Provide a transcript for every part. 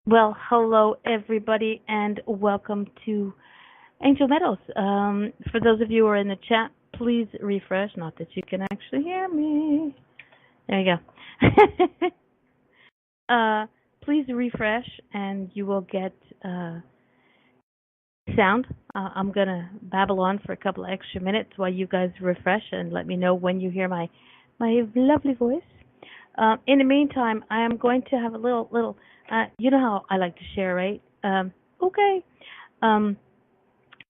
Well, hello everybody, and welcome to Angel Meadows. For those of you who are in the chat, please refresh. Not that you can actually hear me. There you go. Please refresh, and you will get sound. I'm gonna babble on for a couple of extra minutes while you guys refresh and let me know when you hear my lovely voice. In the meantime, I am going to have a little. You know how I like to share, right? Okay. Um,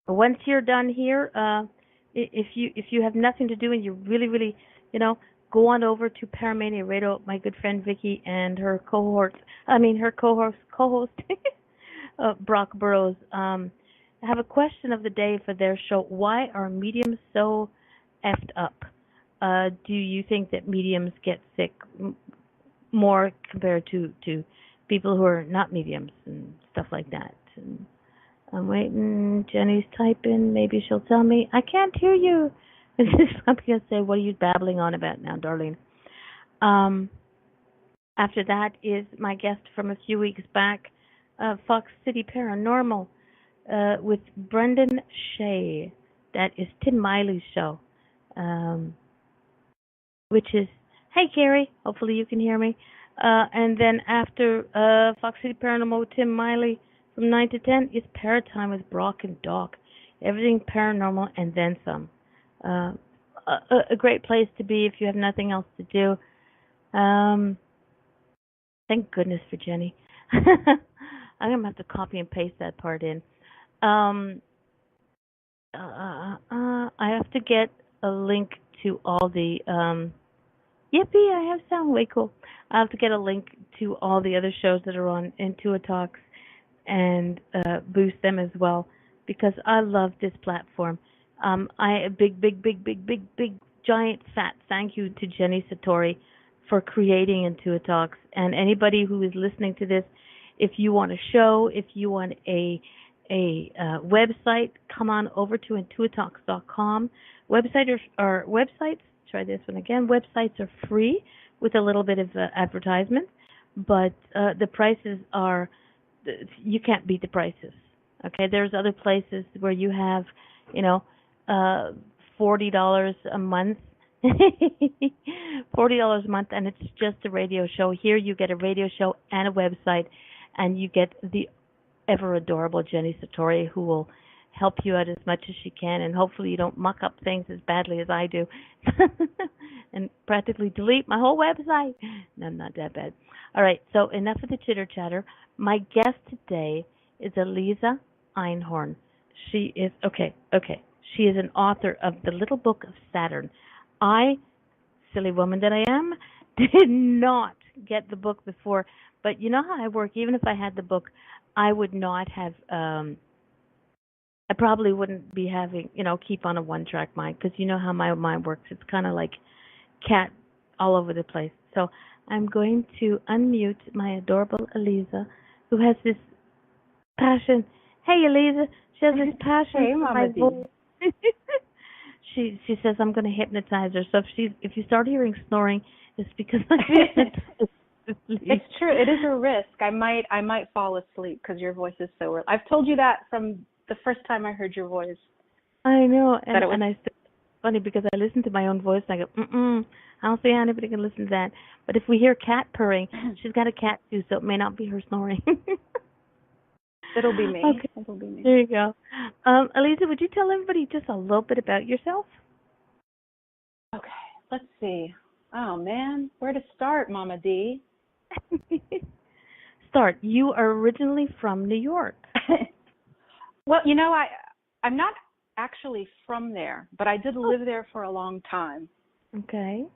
Once you're done here, if you have nothing to do and you really, you know, go on over to Paramania Radio. My good friend Vicky and her co-host Brock Burrows, have a question of the day for their show. Why are mediums so effed up? Do you think that mediums get sick more compared to people who are not mediums and stuff like that? And I'm waiting. Jenny's typing. Maybe she'll tell me. I can't hear you. I'm going to say, what are you babbling on about now, darling? After that is my guest from a few weeks back, Fox City Paranormal, with Brendan Shea. That is Tim Miley's show, which is, hey, Carrie, hopefully you can hear me. And then after Fox City Paranormal with Tim Miley from 9 to 10 is Paratime with Brock and Doc. Everything paranormal and then some. A great place to be if you have nothing else to do. Thank goodness for Jenny. I'm going to have to copy and paste that part in. I have to get a link to all the... Yippee, I have sound way cool. I have to get a link to all the other shows that are on Intuit Talks and boost them as well, because I love this platform. A big, giant, fat thank you to Jenny Satori for creating Intuit Talks. And anybody who is listening to this, if you want a show, if you want a website, come on over to intuitalks.com. Websites. Try this one again. Websites are free with a little bit of advertisement, but the prices are, you can't beat the prices. Okay, there's other places where you have, $40 a month, $40 a month, and it's just a radio show. Here you get a radio show and a website, and you get the ever adorable Jenny Satori, who will help you out as much as she can, and hopefully you don't muck up things as badly as I do and practically delete my whole website. No, not that bad. All right, so enough of the chitter chatter. My guest today is Aliza Einhorn. She is She is an author of the Little Book of Saturn. I, silly woman that I am, did not get the book before, but you know how I work. Even if I had the book, I would not have I probably wouldn't be having, keep on a one-track mind, because you know how my mind works. It's kind of like cat all over the place. So I'm going to unmute my adorable Aliza, who has this passion. Hey, Aliza, she has this passion hey, for my voice. She says I'm going to hypnotize her. So if you start hearing snoring, it's because I'm hypnotized. It's true. It is a risk. I might fall asleep because your voice is so. I've told you that from the first time I heard your voice. I know, and it's funny because I listen to my own voice and I go, I don't see how anybody can listen to that. But if we hear cat purring, she's got a cat too, so it may not be her snoring. It'll be me. Okay. It'll be me. There you go. Aliza, would you tell everybody just a little bit about yourself? Okay, let's see. Oh man, where to start, Mama D? Start. You are originally from New York. Well, I'm not actually from there, but I did live there for a long time. Okay.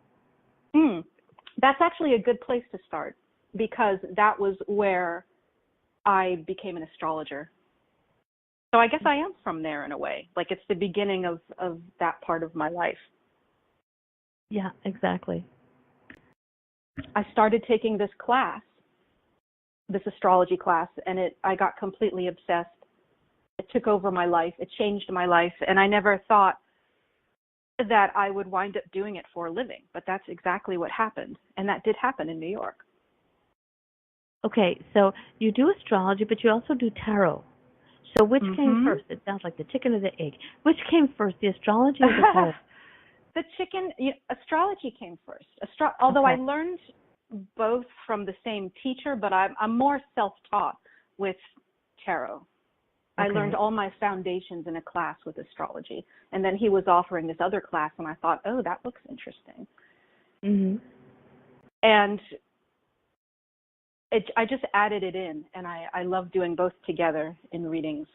That's actually a good place to start, because that was where I became an astrologer. So I guess I am from there in a way. Like, it's the beginning of that part of my life. Yeah, exactly. I started taking this class, this astrology class, and I got completely obsessed. It took over my life. It changed my life. And I never thought that I would wind up doing it for a living. But that's exactly what happened. And that did happen in New York. Okay, so you do astrology, but you also do tarot. So which came Mhm. first? It sounds like the chicken or the egg. Which came first, the astrology or the tarot? The astrology came first. Although I Okay. learned both from the same teacher, but I'm more self-taught with tarot. I learned Okay. all my foundations in a class with astrology, and then he was offering this other class, and I thought, oh, that looks interesting. Mhm. And I just added it in, and I love doing both together in readings.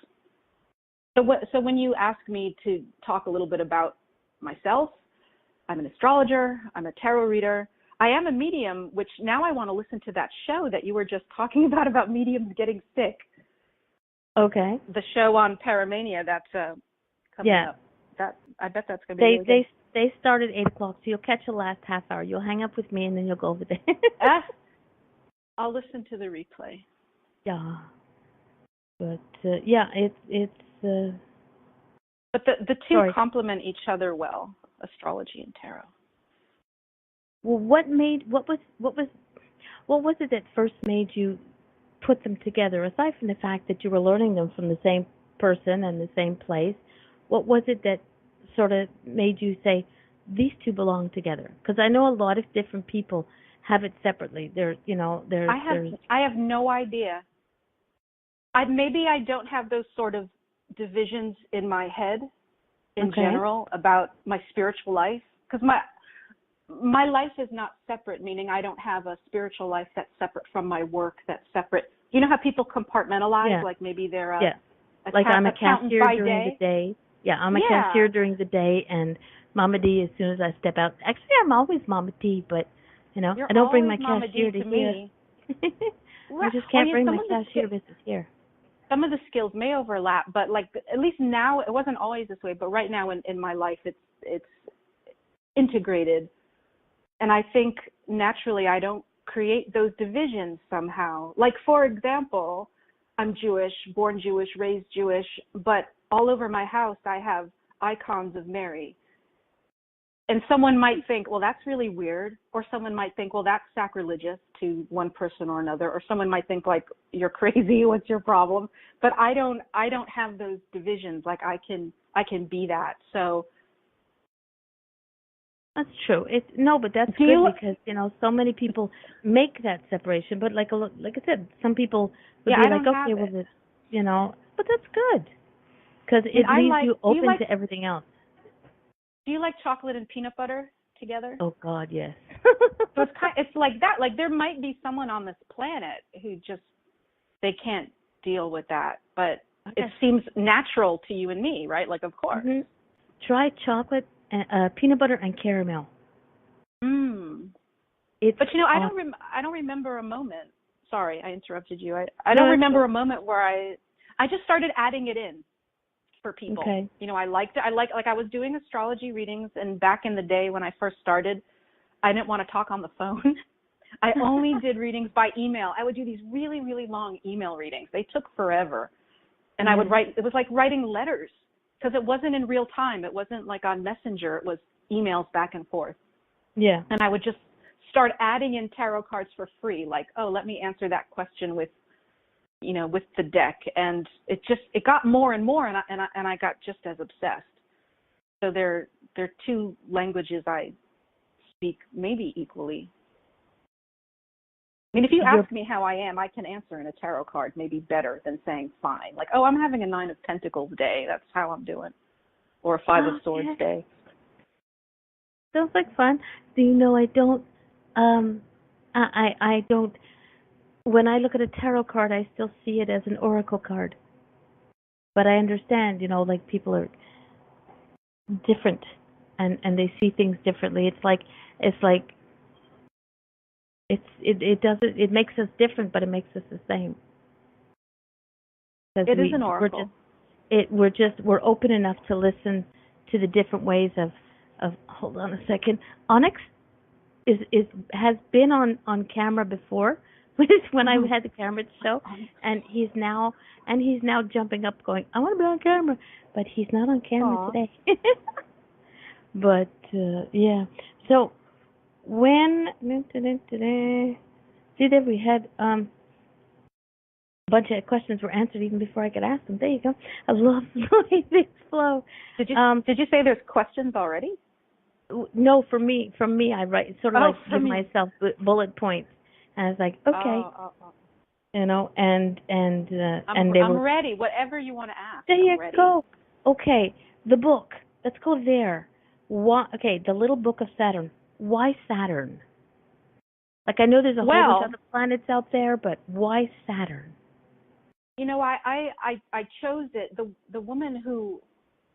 So when you ask me to talk a little bit about myself, I'm an astrologer, I'm a tarot reader, I am a medium, which now I want to listen to that show that you were just talking about mediums getting sick. Okay. The show on Paramania that's coming Yeah. up. I bet that's going to be really good. They start at 8 o'clock, so you'll catch the last half hour. You'll hang up with me, and then you'll go over there. Ah, I'll listen to the replay. Yeah. But yeah, it's But the two sorry. complement each other well, astrology and tarot. Well, what was it that first made you put them together? Aside from the fact that you were learning them from the same person and the same place, what was it that sort of made you say these two belong together? Because I know a lot of different people have it separately. I have no idea. Maybe I don't have those sort of divisions in my head in okay. general about my spiritual life, because my life is not separate, meaning I don't have a spiritual life that's separate from my work, that's separate. You know how people compartmentalize, Yeah. like maybe they're a Yeah. Like I'm a accountant cashier by during the day? day. Yeah, I'm a cashier Yeah. during the day, and Mama D as soon as I step out. Actually, I'm always Mama D, but You're I don't bring always my Mama D cashier to to here. me. I Well, just can't yeah, bring my cashier business here. some of the skills may overlap, but like at least now it wasn't always this way, but right now in my life it's integrated. And I think naturally I don't create those divisions somehow. Like for example, I'm Jewish, born Jewish, raised Jewish, but all over my house I have icons of Mary. And someone might think, well, that's really weird. Or someone might think, well, that's sacrilegious to one person or another. Or someone might think, like, you're crazy. What's your problem? But I don't have those divisions. Like I can be that. So That's true. But that's do good you? because so many people make that separation. But like I said, some people would Yeah, be I like, don't okay, have well, it. but that's good because I mean, it leaves you open to everything else. do you like chocolate and peanut butter together? Oh God, yes. So it's like that. Like there might be someone on this planet who just they can't deal with that, but it Okay. seems natural to you and me, right? Like of course. Mhm. Try chocolate and peanut butter and caramel. Mm. It's But awesome. I don't remember a moment. Sorry, I interrupted you. I No, don't that's remember good. a moment where I just started adding it in for people. Okay. I liked it. I was doing astrology readings, and back in the day when I first started, I didn't want to talk on the phone. I only did readings by email. I would do these really, really long email readings. They took forever. And I would Mhm. write, it was like writing letters because it wasn't in real time. It wasn't like on Messenger. It was emails back and forth. Yeah. And I would just start adding in tarot cards for free. Like, oh, let me answer that question with the deck. And it got more and more. And I got just as obsessed. So they're two languages I speak maybe equally. I mean, if you You're ask me how I am, I can answer in a tarot card maybe better than saying fine. Like, oh, I'm having a 9 of Pentacles day. That's how I'm doing. Or a 5 of oh Swords yeah. day. Sounds like fun. Do you know I don't I don't when I look at a tarot card I still see it as an oracle card. But I understand, like people are different and they see things differently. It's like it doesn't it makes us different but it makes us the same. Because It is an oracle. we're open enough to listen to the different ways of hold on a second. Onyx is has been on camera before when I Mm-hmm. had the camera show, and he's now jumping up going, I want to be on camera, but he's not on camera Aw. today. But yeah, so when see that we had bunch of questions were answered even before I could ask them. There you go. I love the way things flow. Did you say there's questions already? No, from me, I write sort of give me. myself bullet points, and I was like, okay, and they I'm were ready. Whatever you want to ask. There you ready. go. Okay, the book. Let's go there. Okay, the Little Book of Saturn. Why Saturn? Like I know there's a whole bunch of other planets out there, but why Saturn? You know, I chose it. The woman who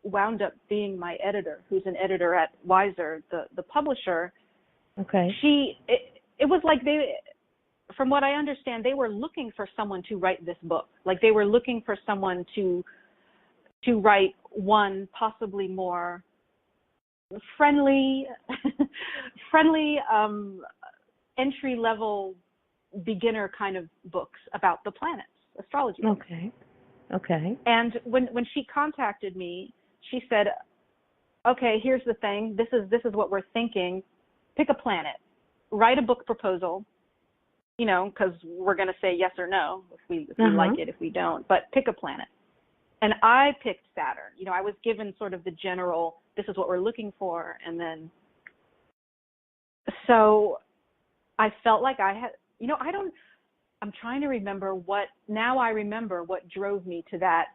wound up being my editor, who's an editor at Wiser, the publisher. Okay. It was like from what I understand, they were looking for someone to write this book. Like they were looking for someone to write one possibly more friendly entry level beginner kind of books about the planets, astrology books. Okay. And when she contacted me, she said, "Okay, here's the thing. This is what we're thinking. Pick a planet. Write a book proposal. You know, because we're going to say yes or no if we like it, if we don't. But pick a planet." And I picked Saturn. You know, I was given sort of the general, this is what we're looking for. And then, so I felt like I had, you know, I'm trying to remember now I remember what drove me to that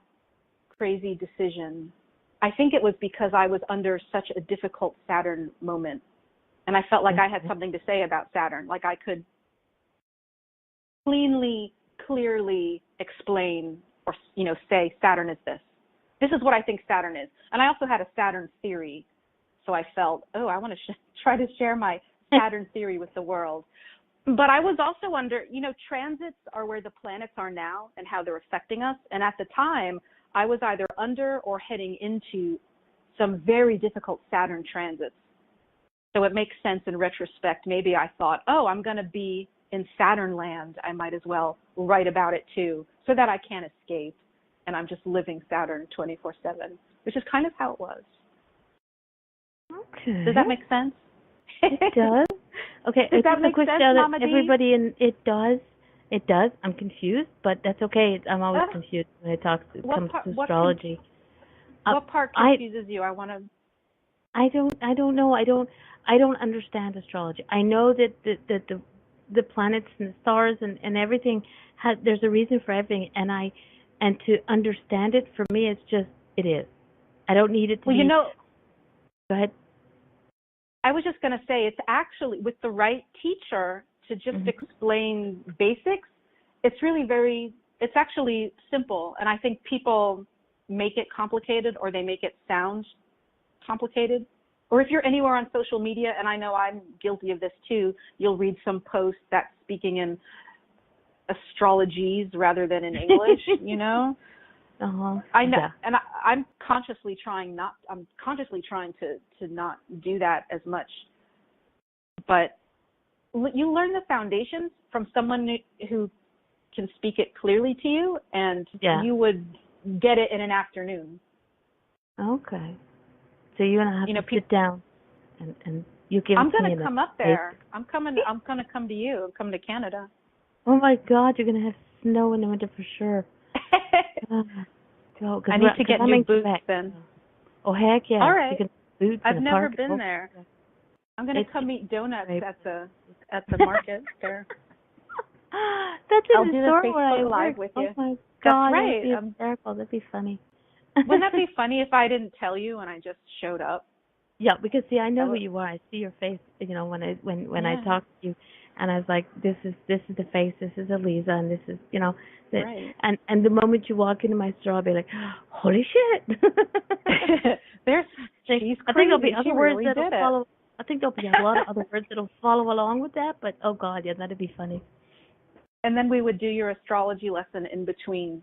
crazy decision. I think it was because I was under such a difficult Saturn moment. And I felt like I had something to say about Saturn. Like I could clearly explain or, you know, say Saturn is this. This is what I think Saturn is. And I also had a Saturn theory. So I felt, I want to try to share my Saturn theory with the world. But I was also under, you know, transits are where the planets are now and how they're affecting us. And at the time, I was either under or heading into some very difficult Saturn transits. So it makes sense in retrospect. Maybe I thought, I'm going to be in Saturn land. I might as well write about it too, so that I can't escape. And I'm just living Saturn 24/7, which is kind of how it was. Okay. Does that make sense? It does. Okay. Does that make sense, Mama D? Everybody it does. It does. I'm confused, but that's okay. I'm always confused when it comes to astrology. What part confuses you? I want to. I don't know. I don't understand astrology. I know that the planets and the stars and everything there's a reason for everything, and to understand it for me, it's just it is. I don't need it to be. You know. Go ahead. I was just going to say, it's actually with the right teacher to just explain basics. It's it's actually simple. And I think people make it complicated, or they make it sound complicated. Or if you're anywhere on social media, and I know I'm guilty of this too, you'll read some post that's speaking in astrologies rather than in English, you know? I know, and I'm consciously trying to not do that as much. But you learn the foundations from someone who can speak it clearly to you, and you would get it in an afternoon. Okay. So you're gonna have to sit down and you give. I'm gonna come up there. I'm gonna come to you. I'm coming to Canada. Oh my God! You're gonna have snow in the winter for sure. I need to get new boots then. Oh heck yeah! All right. You can boots I've never park. been there. I'm gonna come eat donuts at the market there. That's I'll do the Facebook Live with you. Oh my God! That's right. That'd be hysterical. That'd be funny. Wouldn't that be funny if I didn't tell you and I just showed up? Yeah, because see, I know who you are. I see your face. You know, when I talk to you, and I was like, this is the face. This is Aliza, and this is right. And the moment you walk into my store, I'll be like, holy shit. She's crazy. I think there'll be other words really that'll follow. I think there'll be a lot of other words that'll follow along with that. But oh God, yeah, that'd be funny. And then we would do your astrology lesson in between.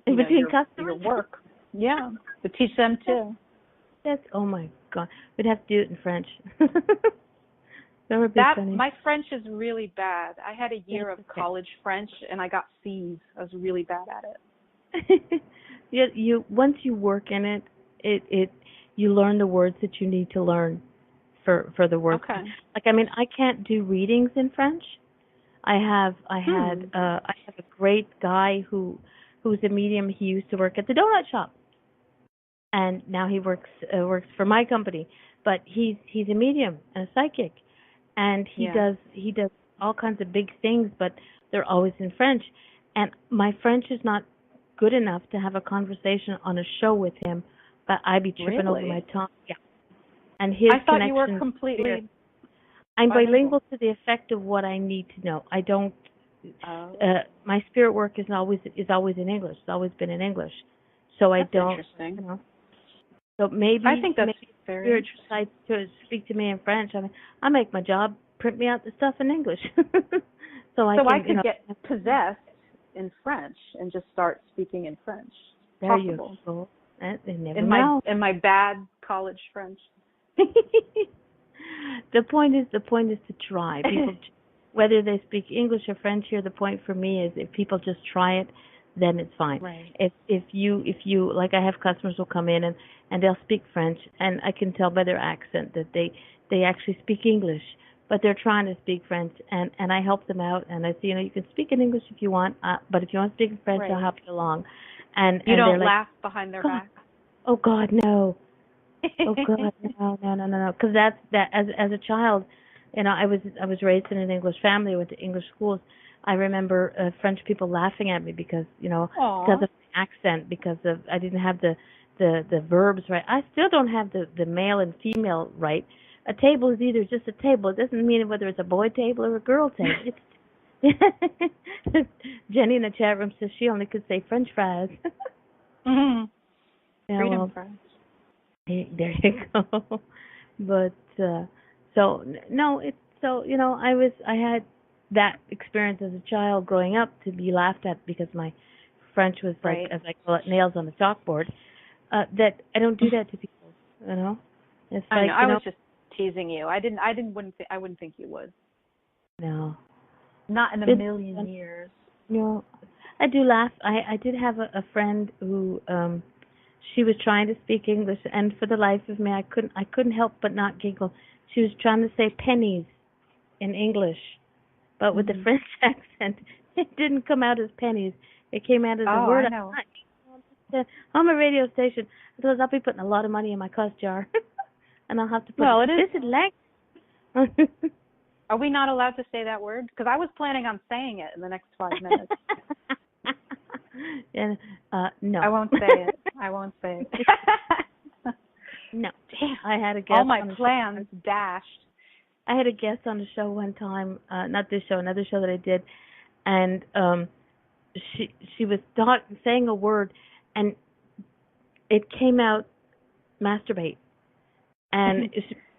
In between customers. Your work. Yeah, to teach them too. That's oh my God, we'd have to do it in French. That would be funny. My French is really bad. I had a year of college French and I got C's. I was really bad at it. You once you work in it you learn the words that you need to learn for the work. Okay. Like I mean, I can't do readings in French. I have a great guy who's a medium. He used to work at the donut shop, and now he works for my company. But he's a medium and a psychic, and Yeah. he does all kinds of big things, but they're always in French. And my French is not good enough to have a conversation on a show with him, but I'd be tripping over my Really? tongue. Yeah. And his I thought you were connection here. completely I'm bilingual. bilingual to the effect of what I need to know. I don't. Oh, My spirit work is always in English. It's always been in English, so I that's don't. interesting. You know. So I think that's maybe very spirit interesting. decides to speak to me in French. I mean, I make my job print me out the stuff in English, so I So I can, could get possessed in French and just start speaking in French. There you Possible. go. They never In know. my bad college French. The point is to try. People, whether they speak English or French here, the point for me is if people just try it, then it's fine. Right. If you like, I have customers who come in and they'll speak French, and I can tell by their accent that they actually speak English, but they're trying to speak French, and I help them out, and I say, you can speak in English if you want, but if you want to speak in French, I'll Right. help you along. And You they're don't like, laugh behind their God, back. oh God, no. Oh God, no, no, no, no, no. Because that as a child, I was raised in an English family, went to English schools. I remember French people laughing at me because because Aw. of my accent, because of I didn't have the verbs right. I still don't have the male and female right. A table is either just a table. It doesn't mean whether it's a boy table or a girl table. Jenny in the chat room says she only could say French fries. Mhm. Yeah, Freedom well, fries. there you go. But so no, it's so I had that experience as a child growing up to be laughed at because my French was like, Right. as I call it, nails on the chalkboard. That I don't do that to people. You know, it's I like know. I was just teasing you. I wouldn't think you would. no. Not in a Good. million years. No, I do laugh. I did have a friend who she was trying to speak English, and for the life of me, I couldn't help but not giggle. She was trying to say pennies in English, but with the Mhm. French accent, it didn't come out as pennies. It came out as a Oh, word. I know. I'm a radio station. Otherwise, I'll be putting a lot of money in my cost jar, and I'll have to put Well, it is. explicit language. Are we not allowed to say that word? Because I was planning on saying it in the next 5 minutes. And, no. I won't say it. I won't say it. No. Damn. I had a guest All my on the plans dashed. I had a guest on the show one time, not this show, another show that I did, and she was saying a word, and it came out masturbate, and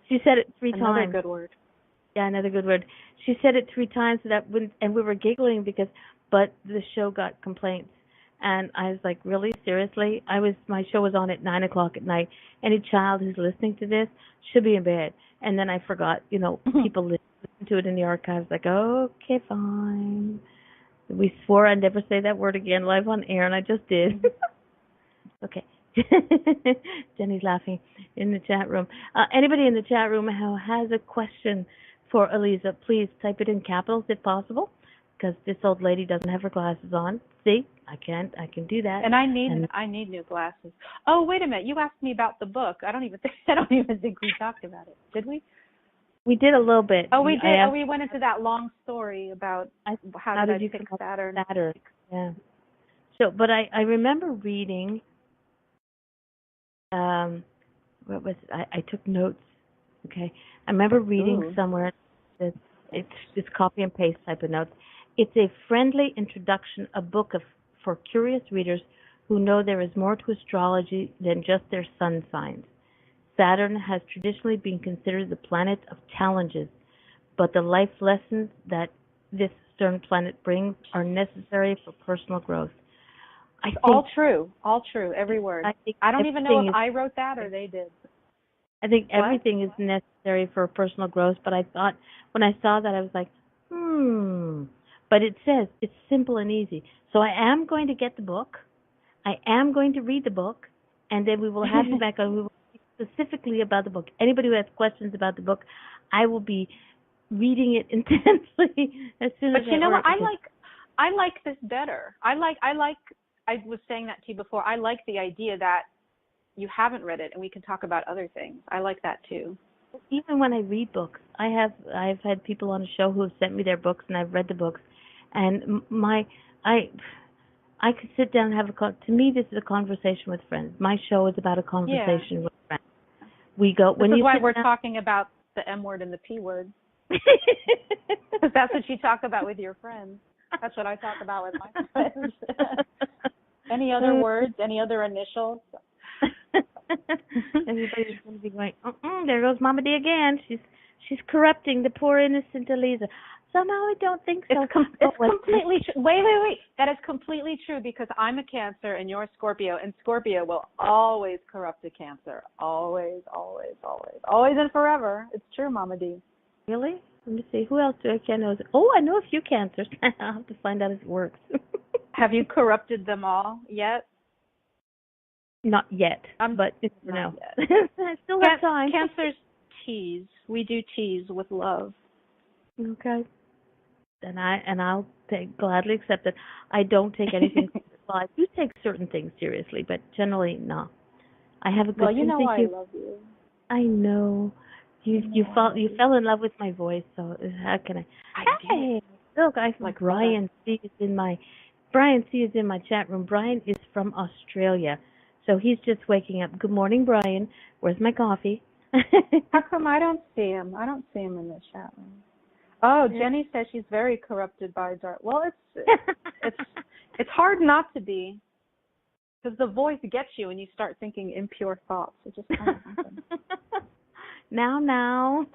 she said it three Another times. good word. Yeah, another good word. She said it three times, so that wouldn't, and we were giggling but the show got complaints, and I was like, really, seriously? My show was on at 9 o'clock at night. Any child who's listening to this should be in bed. And then I forgot, people listen to it in the archives. Like, okay, fine. We swore I'd never say that word again live on air, and I just did. Okay. Jenny's laughing in the chat room. Anybody in the chat room who has a question for Aliza, please type it in capitals if possible, because this old lady doesn't have her glasses on. See, I can do that. And I And need new glasses. Oh, wait a minute. You asked me about the book. I don't even think we talked about it. Did we? we did a little bit. Oh, we did. I We went into that long story about how did I you pick come up Saturn. with Saturn? Yeah. So, but I remember reading. What was it? I took notes. Okay, I remember reading Ooh. somewhere that it's copy and paste type of notes. It's a friendly introduction, a book for curious readers who know there is more to astrology than just their sun signs. Saturn has traditionally been considered the planet of challenges, but the life lessons that this stern planet brings are necessary for personal growth. I It's think all true, every word. I think I don't even know everything if is I wrote that or they did. I think What? everything is necessary for personal growth, but I thought when I saw that I was like, But it says it's simple and easy. So I am going to get the book. I am going to read the book, and then we will have you back on. We will speak specifically about the book. Anybody who has questions about the book, I will be reading it intensely as soon But as you know, I like this better. I was saying that to you before. I like the idea that you haven't read it and we can talk about other things. I like that too. Even when I read books, I've had people on the show who have sent me their books and I've read the books, and I could sit down and have to me this is a conversation with friends. My show is about a conversation with friends. We go this is why we're talking about the M word and the P word. Because that's what you talk about with your friends. That's what I talk about with my friends. Any other words? Any other initials? Everybody's going to be going, there goes Mama D again. She's corrupting the poor innocent Aliza. Somehow I don't think so. It's completely true. Wait. That is completely true because I'm a Cancer and you're a Scorpio, and Scorpio will always corrupt a Cancer. Always, always, always. Always and forever. It's true, Mama D. Really? Let me see. Who else do I know? Oh, I know a few Cancers. I'll have to find out if it works. Have you corrupted them all yet? Not yet, but you never know. I still have time. Cancers tease. We do tease with love. Okay. And I'll gladly accept it. I don't take anything. Well, I do take certain things seriously, but generally no. I have a good. Well, you know I love you. I know. You fell in love with my voice, so how can I? Hey, look, like Brian C is in my chat room. Brian is from Australia, so he's just waking up. Good morning, Brian. Where's my coffee? How come I don't see him? I don't see him in the chat room. Oh, Jenny says she's very corrupted by dark. Well, it's hard not to be, because the voice gets you and you start thinking impure thoughts. It just kind of happens. Now.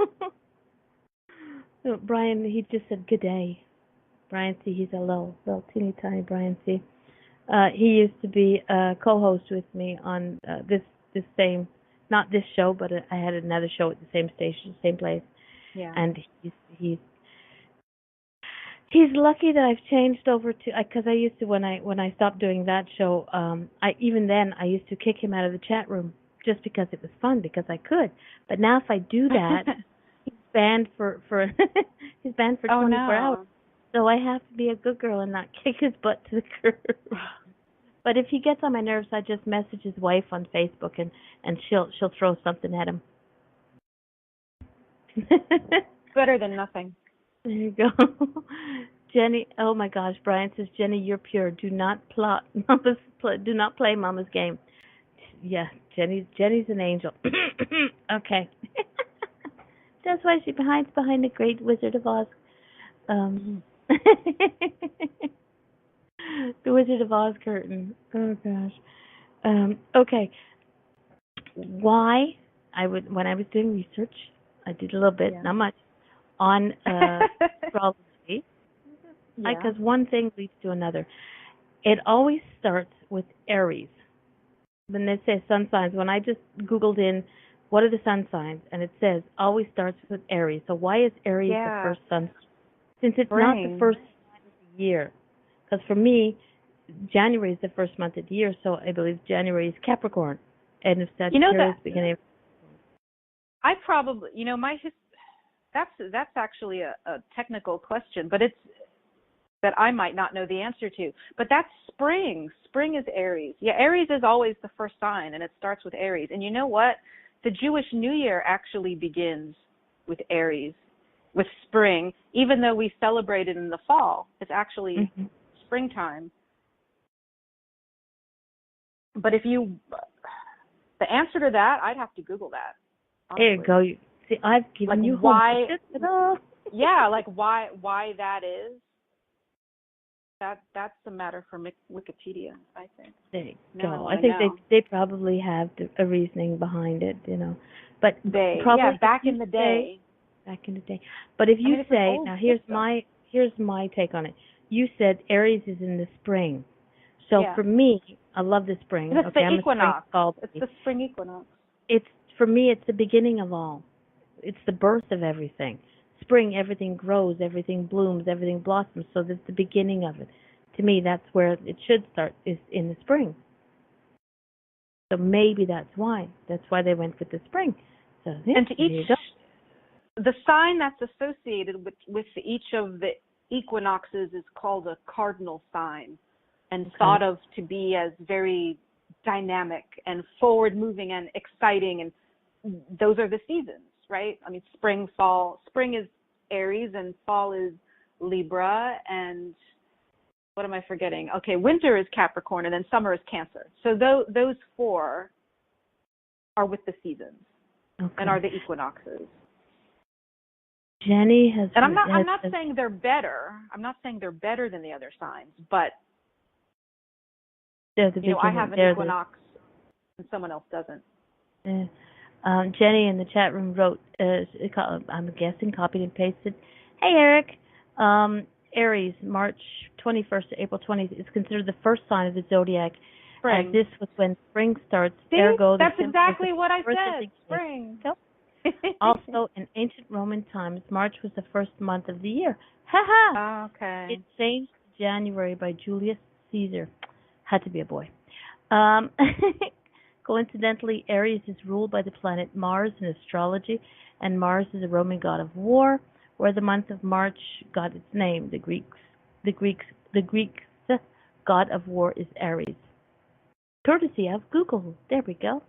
So Brian, he just said good day. Brian C, he's a little teeny tiny Brian C. He used to be a co-host with me on this same, not this show, but I had another show at the same station, same place. Yeah. And he's lucky that I've changed over to, because I used to, when I stopped doing that show, I used to kick him out of the chat room just because it was fun, because I could. But now if I do that, he's banned for he's banned for 24 hours. So I have to be a good girl and not kick his butt to the curb. But if he gets on my nerves, I just message his wife on Facebook and she'll throw something at him. Better than nothing. There you go. Jenny, oh my gosh, Brian says, Jenny, you're pure. Do not do not play Mama's game. Yeah, Jenny's an angel. Okay. That's why she hides behind the great Wizard of Oz. The Wizard of Oz curtain. Oh gosh. Okay. Why when I was doing research, I did a little bit, not much, on astrology. Because one thing leads to another. It always starts with Aries. When they say sun signs, when I just Googled in what are the sun signs, and it says always starts with Aries. So why is Aries the first sun sign? Since it's not the first sign of the year. Because for me, January is the first month of the year, so I believe January is Capricorn. And if Sagittarius beginning of... I probably, that's actually a technical question, but it's that I might not know the answer to. But that's spring. Spring is Aries. Yeah, Aries is always the first sign, and it starts with Aries. And you know what? The Jewish New Year actually begins with Aries, with spring, even though we celebrate it in the fall. It's actually springtime. But the answer to that, I'd have to Google that. Honestly. There you go. See, I've given you why. Yeah, like why that is. That's a matter for Wikipedia, I think. There you go. I think they probably have a reasoning behind it, But probably back in the day. Back in the day. But if you say, now here's my take on it. You said Aries is in the spring. So for me, I love the spring. It's the equinox. It's the spring equinox. For me, it's the beginning of all. It's the birth of everything. Spring, everything grows, everything blooms, everything blossoms. So that's the beginning of it. To me, that's where it should start, is in the spring. So maybe that's why. That's why they went with the spring. So and to each, the sign that's associated with each of equinoxes is called a cardinal sign and thought of to be as very dynamic and forward-moving and exciting, and those are the seasons, right? I mean, spring, fall. Spring is Aries, and fall is Libra, and what am I forgetting? Okay, winter is Capricorn, and then summer is Cancer. So those four are with the seasons and are the equinoxes. Jenny has, and I'm not saying they're better. I'm not saying they're better than the other signs, but I have an equinox and someone else doesn't. Jenny in the chat room wrote, I'm guessing, copied and pasted. Hey, Eric. Aries, March 21st to April 20th, is considered the first sign of the zodiac. Spring. As this was when spring starts. See? Ergo, that's exactly what I said. Spring. Also, in ancient Roman times, March was the first month of the year. Ha-ha! Okay. It changed to January by Julius Caesar. Had to be a boy. Coincidentally, Aries is ruled by the planet Mars in astrology, and Mars is a Roman god of war, where the month of March got its name. The Greeks' god of war is Aries. Courtesy of Google. There we go.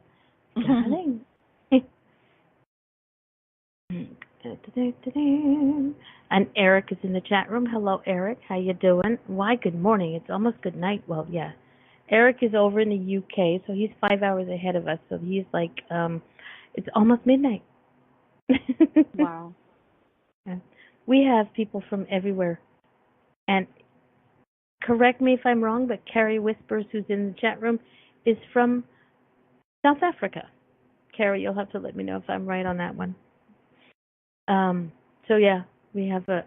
And Eric is in the chat room. Hello, Eric. How you doing? Why, good morning. It's almost good night. Well, yeah. Eric is over in the UK, so he's 5 hours ahead of us. So he's like, it's almost midnight. Wow. Yeah. We have people from everywhere. And correct me if I'm wrong, but Carrie Whispers, who's in the chat room, is from South Africa. Carrie, you'll have to let me know if I'm right on that one. So yeah, we have a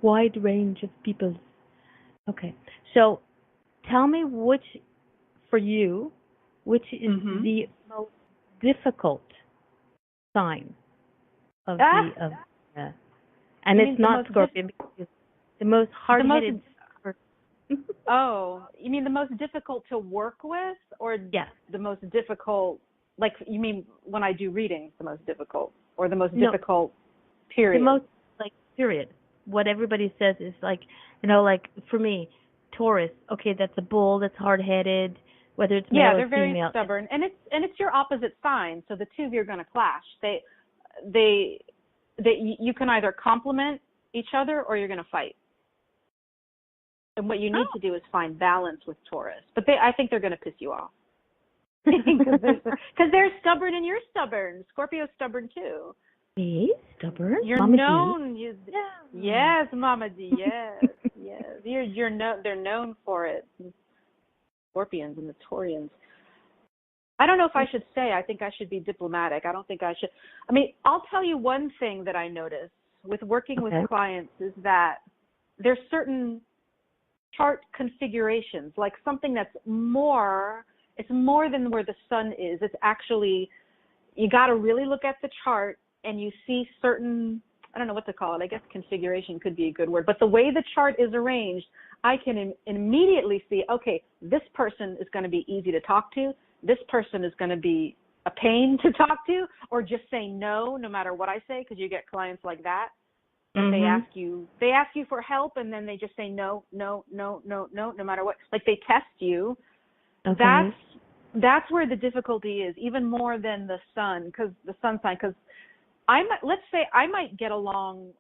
wide range of people. Okay, so tell me which is the most difficult sign of and it's not Scorpion, because the most hard-headed. Oh, you mean the most difficult to work with, or the most difficult? Like, you mean when I do readings, the most difficult, or the most difficult? Period. The most, period. What everybody says is like for me, Taurus, okay, that's a bull, that's hard-headed, whether it's male or female. Yeah, they're very stubborn, and it's your opposite sign, so the two of you are going to clash. You can either complement each other or you're going to fight. And what you need to do is find balance with Taurus. But I think they're going to piss you off. Because they're stubborn and you're stubborn. Scorpio's stubborn too. Me? Stubborn? You're Mama known. Yes, Mama D. Yes, yes. They're known for it. Scorpions and the Taurians. I don't know if I should say. I think I should be diplomatic. I don't think I should. I mean, I'll tell you one thing that I noticed with working with clients is that there's certain chart configurations, like something that's more. It's more than where the sun is. It's actually, you got to really look at the chart and you see certain, I don't know what to call it. I guess configuration could be a good word. But the way the chart is arranged, I can immediately see, okay, this person is going to be easy to talk to. This person is going to be a pain to talk to, or just say no matter what I say, because you get clients like that. And they ask you for help, and then they just say no matter what. Like they test you. Okay. That's where the difficulty is, even more than the sun, because the sun sign. Because let's say I might get along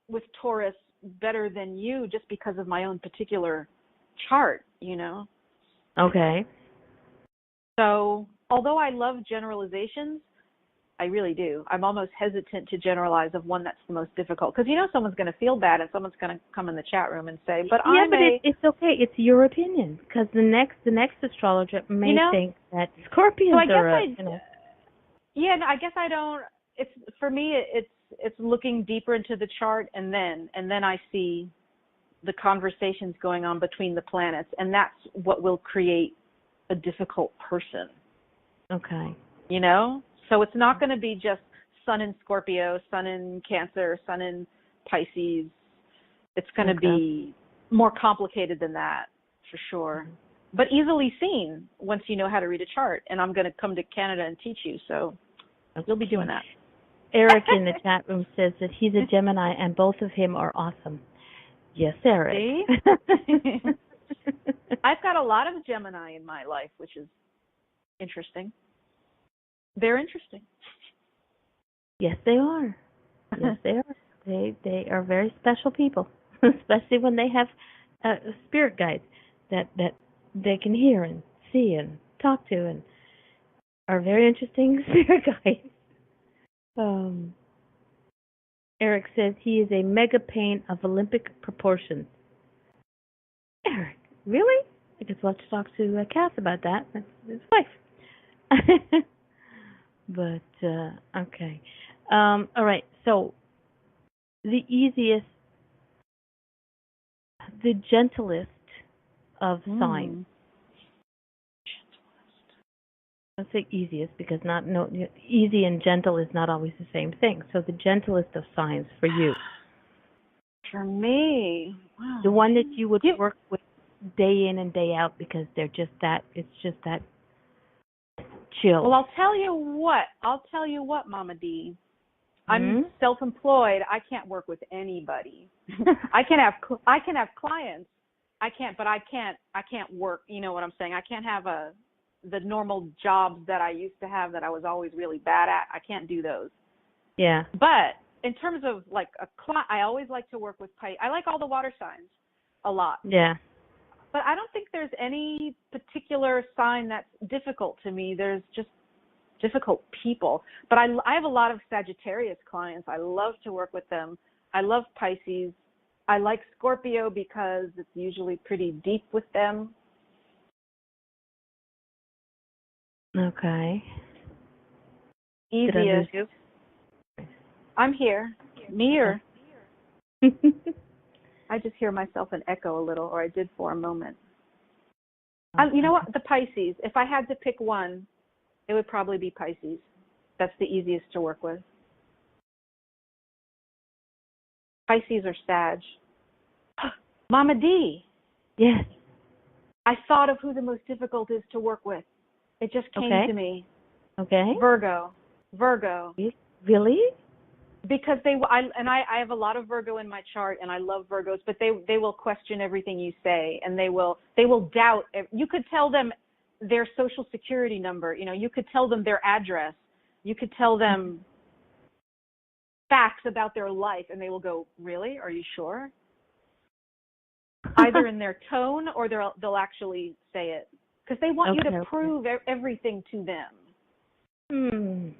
with Taurus better than you just because of my own particular chart, Okay. So although I love generalizations, I really do. I'm almost hesitant to generalize of one that's the most difficult, because someone's going to feel bad and someone's going to come in the chat room and say, "But it's okay. It's your opinion, because the next astrologer may think that Scorpions I guess I don't. It's for me. It's looking deeper into the chart, and then I see the conversations going on between the planets, and that's what will create a difficult person. Okay. So it's not going to be just Sun in Scorpio, Sun in Cancer, Sun in Pisces. It's going to be more complicated than that, for sure. But easily seen once you know how to read a chart. And I'm going to come to Canada and teach you, so you'll be doing that. Eric in the chat room says that he's a Gemini and both of him are awesome. Yes, Eric. See? I've got a lot of Gemini in my life, which is interesting. They're interesting. Yes, they are. Yes, they are. They are very special people, especially when they have spirit guides that they can hear and see and talk to, and are very interesting spirit guides. Um, Eric says he is a mega pain of Olympic proportions. Eric, really? I guess we'll have to talk to Cass about that. That's his wife. But okay. All right. So the easiest, the gentlest of signs. Let's say easiest because easy and gentle is not always the same thing. So the gentlest of signs for you. For me, wow. The one that you would work with day in and day out because they're just that. It's just that chill. Well, I'll tell you what, Mama D. I'm self-employed. I can't work with anybody. I can have clients. I can't work. You know what I'm saying? I can't have the normal jobs that I used to have that I was always really bad at. I can't do those. Yeah. But in terms of like a client, I always like to work with Pisces. I like all the water signs a lot. Yeah. But I don't think there's any particular sign that's difficult to me. There's just difficult people. But I have a lot of Sagittarius clients. I love to work with them. I love Pisces. I like Scorpio because it's usually pretty deep with them. Okay. Easiest. Did I lose you? I'm here. Me or? I just hear myself an echo a little, or I did for a moment. You know what? The Pisces. If I had to pick one, it would probably be Pisces. That's the easiest to work with. Pisces or Sag. Mama D. Yes. I thought of who the most difficult is to work with. It just came to me. Okay. Virgo. Really? Because I have a lot of Virgo in my chart, and I love Virgos, but they will question everything you say, and they will doubt. You could tell them their social security number. You know, you could tell them their address. You could tell them facts about their life, and they will go, "Really? Are you sure?" Either in their tone or they'll actually say it because they want you to prove everything to them.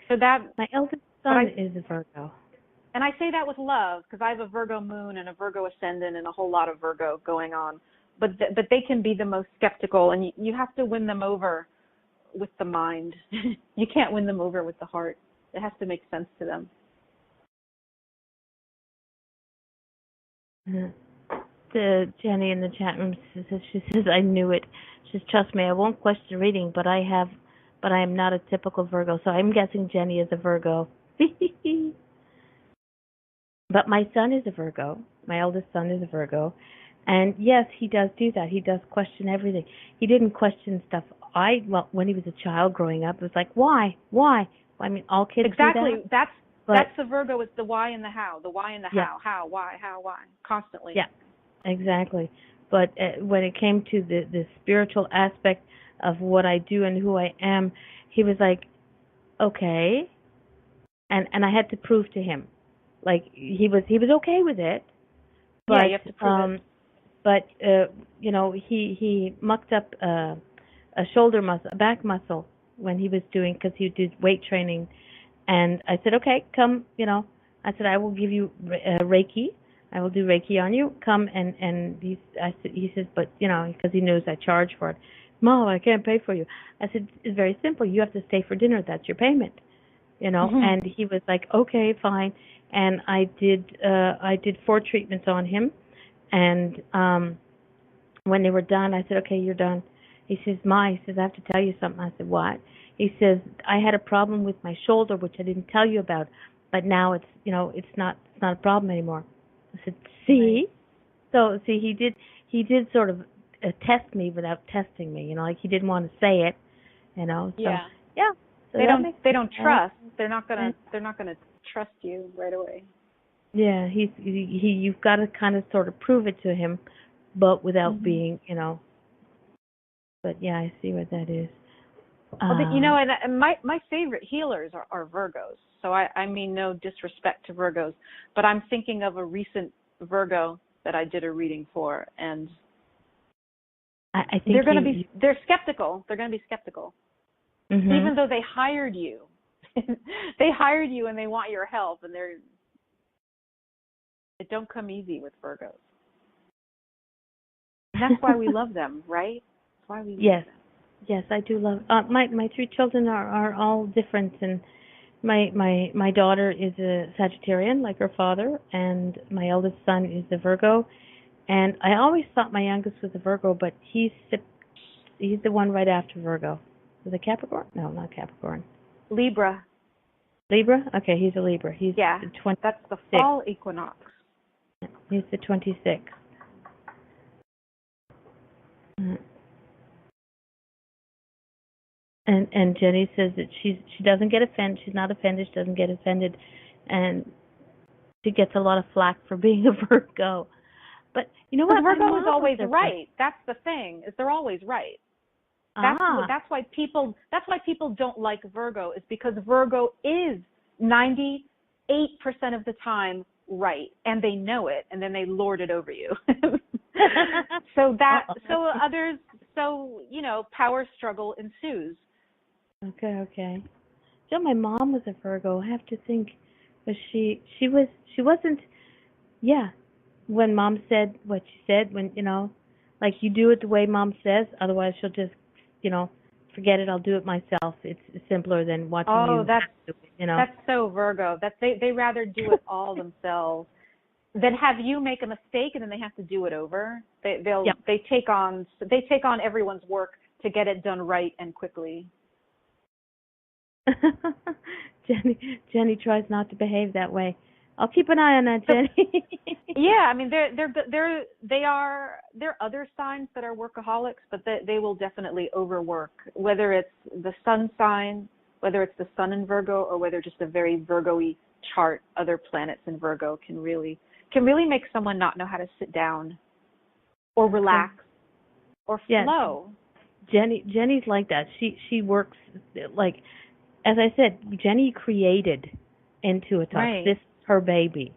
So that my eldest son is a Virgo, and I say that with love because I have a Virgo moon and a Virgo ascendant and a whole lot of Virgo going on. But they can be the most skeptical, and you have to win them over with the mind. You can't win them over with the heart. It has to make sense to them. The Jenny in the chat room she says I knew it. She says, trust me, I won't question reading, but I am not a typical Virgo, so I'm guessing Jenny is a Virgo. But my son is a Virgo. My eldest son is a Virgo. And yes, he does do that. He does question everything. He didn't question stuff. When he was a child growing up, it was like, why? I mean, all kids do that. That's the Virgo. It's the why and the how. The why and the how, why, constantly. Yeah, exactly. But when it came to the spiritual aspect of what I do and who I am, he was like, okay. And I had to prove to him. Like, he was okay with it. But, you have to prove it. But, he mucked up a shoulder muscle, a back muscle when he was because he did weight training. And I said, okay, come, I said, I will give you Reiki. I will do Reiki on you. Come and he says, but, because he knows I charge for it. Mom, I can't pay for you. I said, it's very simple. You have to stay for dinner. That's your payment. And he was like, okay, fine. And I did 4 treatments on him. And when they were done, I said, okay, you're done. He says, Ma, I have to tell you something. I said, what? He says, I had a problem with my shoulder, which I didn't tell you about, but now it's not a problem anymore. I said, see? Right. So he did sort of test me without testing me, like he didn't want to say it, So, yeah. So they don't trust. They're not gonna trust you right away. Yeah, you've got to kind of sort of prove it to him, but without Hmm. being, but yeah, I see what that is. Well, Um, and my favorite healers are Virgos. So I mean no disrespect to Virgos, but I'm thinking of a recent Virgo that I did a reading for, and I think they're skeptical. They're going to be skeptical, mhm. even though they hired you. They hired you and they want your help, and it don't come easy with Virgos. And that's why we love them, right? That's why we love Yes, them. yes, I do love. My three children are all different, and my daughter is a Sagittarian like her father, and my eldest son is a Virgo, and I always thought my youngest was a Virgo, but he's the one right after Virgo. Is it Capricorn? No, not Capricorn. Libra. Libra? Okay, he's a Libra. He's Yeah, the that's the 26th. fall equinox. He's the 26th. Mm. And Jenny says that she doesn't get offended. She's not offended. She doesn't get offended, and she gets a lot of flack for being a Virgo. But you know Because what? My Virgo is mom was always a Virgo. right. That's the thing. Is they're always right. Ah. That's why people don't like Virgo, is because Virgo is 98% of the time right, and they know it, and then they lord it over you. Uh-oh. Power struggle ensues. Okay. So my mom was a Virgo. I have to think. Was she wasn't. Yeah. When mom said what she said, when like you do it the way mom says, otherwise she'll just you know forget it. I'll do it myself. It's simpler than watching Oh, you that's do it. that's so Virgo. That they rather do it all themselves than have you make a mistake and then they have to do it over. Yep. They take on everyone's work to get it done right and quickly. Jenny tries not to behave that way. I'll keep an eye on that, So Jenny. yeah, I mean they're other signs that are workaholics, but they will definitely overwork. Whether it's the sun sign, whether it's the sun in Virgo, or whether just a very Virgo-y chart, other planets in Virgo can really make someone not know how to sit down or relax or Yeah, flow. Jenny's like that. She works like as I said, Jenny created Intuitalks. Right. This is her baby,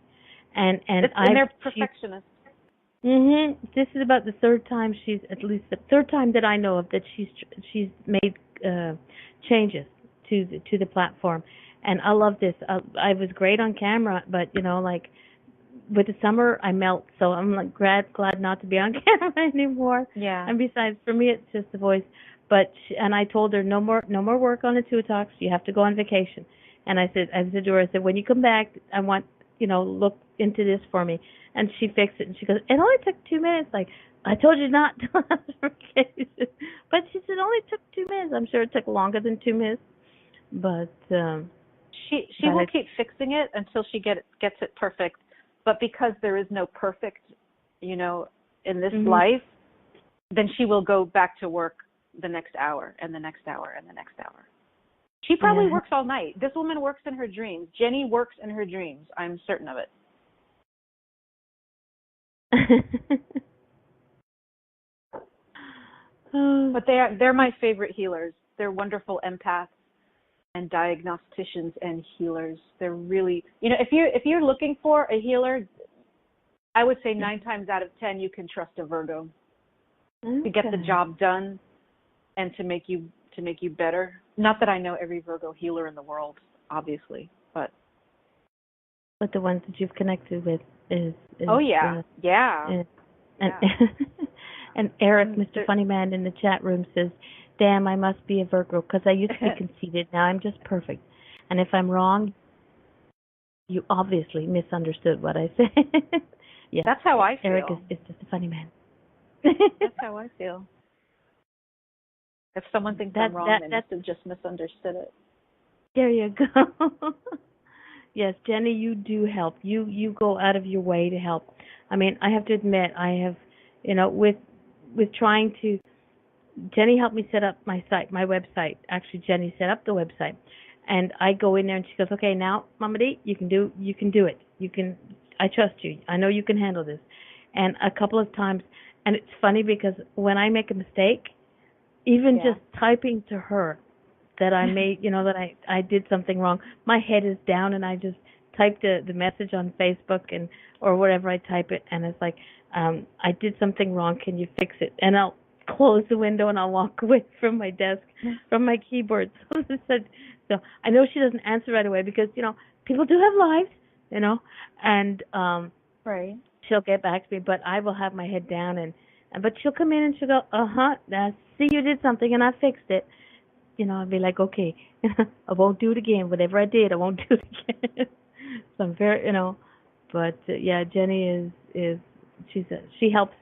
and And they're perfectionists. This is about the third time at least the third time that I know of that she's made changes to the platform, and I love this. I was great on camera, but like with the summer I melt, so I'm like glad not to be on camera anymore. Yeah. And besides, for me it's just the voice. But and I told her no more work on the Two Talks. You have to go on vacation. And I said to her, I said when you come back, I want look into this for me. And she fixed it, and she goes, it only took 2 minutes. Like I told you not to on vacation. But she said it only took 2 minutes. I'm sure it took longer than 2 minutes, but She will keep fixing it until she gets it perfect. But because there is no perfect, in this life, then she will go back to work the next hour and the next hour and the next hour. She probably works all night. This woman works in her dreams. Jenny works in her dreams. I'm certain of it. But they're my favorite healers. They're wonderful empaths and diagnosticians and healers. They're really, if you're looking for a healer, I would say 9 times out of 10 you can trust a Virgo to get the job done and to make you better. Not that I know every Virgo healer in the world, obviously, but the ones that you've connected with is oh yeah, and and Eric, Mr. Funnyman in the chat room says, "Damn, I must be a Virgo because I used to be conceited. Now I'm just perfect. And if I'm wrong, you obviously misunderstood what I said." Yeah, that's how I feel. Eric is just a funny man. That's how I feel. If someone thinks I'm wrong, they must have just misunderstood it. There you go. Yes, Jenny, you do help. You go out of your way to help. I mean, I have to admit, I have, with trying to. Jenny helped me set up my website. Actually, Jenny set up the website, and I go in there and she goes, "Okay, now, Mama D, you can do it. I trust you. I know you can handle this. And a couple of times, and it's funny because when I make a mistake, even Yeah. just typing to her that I made, that I did something wrong, my head is down and I just type the message on Facebook and or wherever I type it, and it's like, I did something wrong. Can you fix it? And I'll close the window and I'll walk away from my desk, from my keyboard. So I know she doesn't answer right away because people do have lives, and Right. she'll get back to me, but I will have my head down but she'll come in and she'll go, see, you did something and I fixed it. I'll be like, okay, I won't do it again. Whatever I did, I won't do it again. So I'm very, but yeah, Jenny is she helps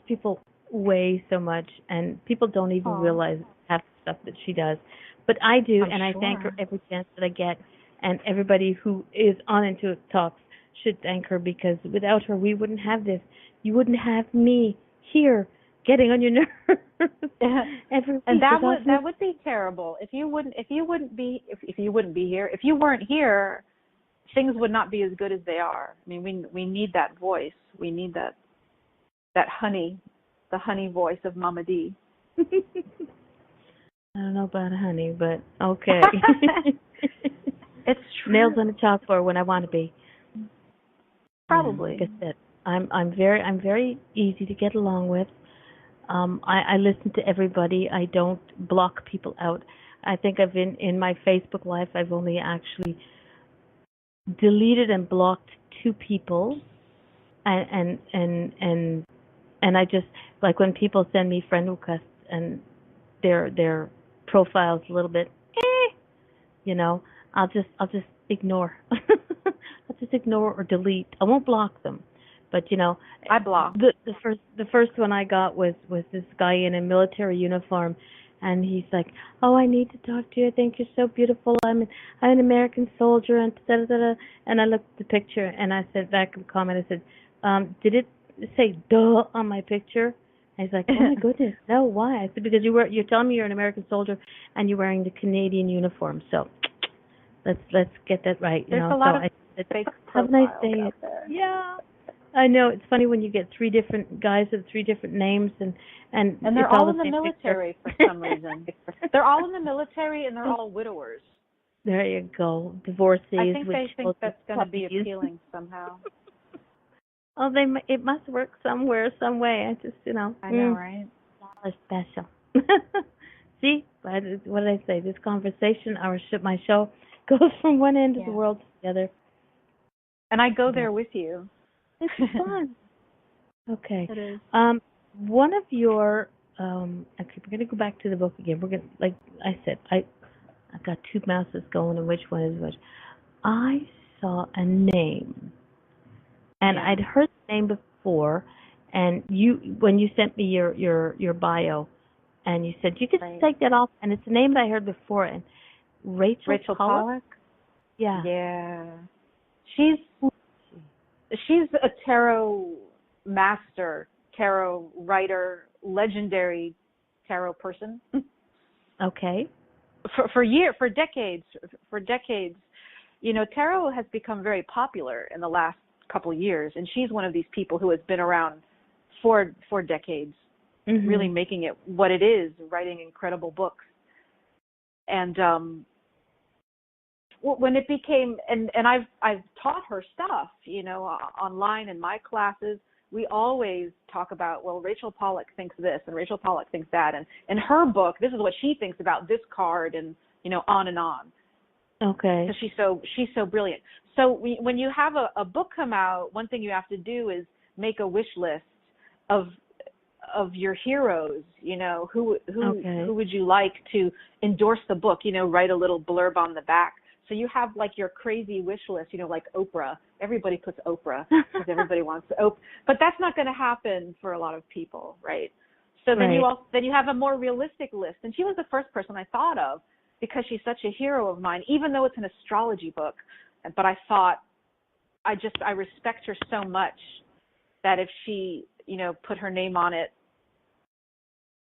people way so much, and people don't even Oh, realize half the stuff that she does. But I do, I'm and I thank her sure. every chance that I get. And everybody who is on Intuit Talks should thank her because without her, we wouldn't have this. You wouldn't have me here getting on your nerves every week And that without me. would be terrible if you wouldn't be here, if you weren't here, things would not be as good as they are. I mean, we need that voice. We need that honey, the honey voice of Mama D. I don't know about honey, but okay. It's Nails true. on the chalkboard when I want to be. Like Probably. I said, I'm very easy to get along with. I listen to everybody. I don't block people out. I think I've in my Facebook life I've only actually deleted and blocked 2 people, and I just like when people send me friend requests and their profiles a little bit, you know, I'll just ignore. I'll just ignore or delete. I won't block them, but I block. the first one I got was this guy in a military uniform, and he's like, "Oh, I need to talk to you. I think you're so beautiful. I'm an American soldier," and da da da. And I looked at the picture and I said back in the comment, I said, "Did it say duh on my picture?" And he's like, "Oh my goodness, no, why?" I said, "Because you're telling me you're an American soldier and you're wearing the Canadian uniform. So let's get that right, There's a So lot of I said, fake have a nice profiles day." out there. Yeah, I know it's funny when you get 3 different guys with 3 different names and And they're it's all all the in the same picture. military for some reason. They're all in the military and they're all widowers. There you go, I divorcees think with they think children, that's going to be puppies. appealing somehow. Oh, it must work somewhere, some way. I just, I know, right? y'all are special. See, what did I say? This conversation, my show, goes from one end of the Yeah. world to the other. And I go Yeah, there with you. this is fun. Okay. It is. One of your, okay, we're gonna go back to the book again. We're gonna, like I said, I've got 2 mouses going, and which one is which? I saw a name, and Yeah. I'd heard the name before, and when you sent me your bio, and you said you could Right. take that off, and it's a name that I heard before, and Rachel Rachel Pollack. Pollack? Yeah. Yeah. She's a tarot master, tarot writer, legendary tarot person. Okay. For decades, tarot has become very popular in the last couple years, and she's one of these people who has been around for decades, really making it what it is, writing incredible books. And when it became, and I've taught her stuff, online in my classes. We always talk about, well, Rachel Pollack thinks this and Rachel Pollack thinks that, and in her book, this is what she thinks about this card, and on and on. Okay. Because she's so brilliant. So when you have a book come out, one thing you have to do is make a wish list of your heroes. Who would you like to endorse the book? Write a little blurb on the back. So you have like your crazy wish list, like Oprah. Everybody puts Oprah because everybody wants Oprah, but that's not going to happen for a lot of people, right? So then you have a more realistic list, and she was the first person I thought of because she's such a hero of mine, even though it's an astrology book. But I thought I respect her so much that if she put her name on it,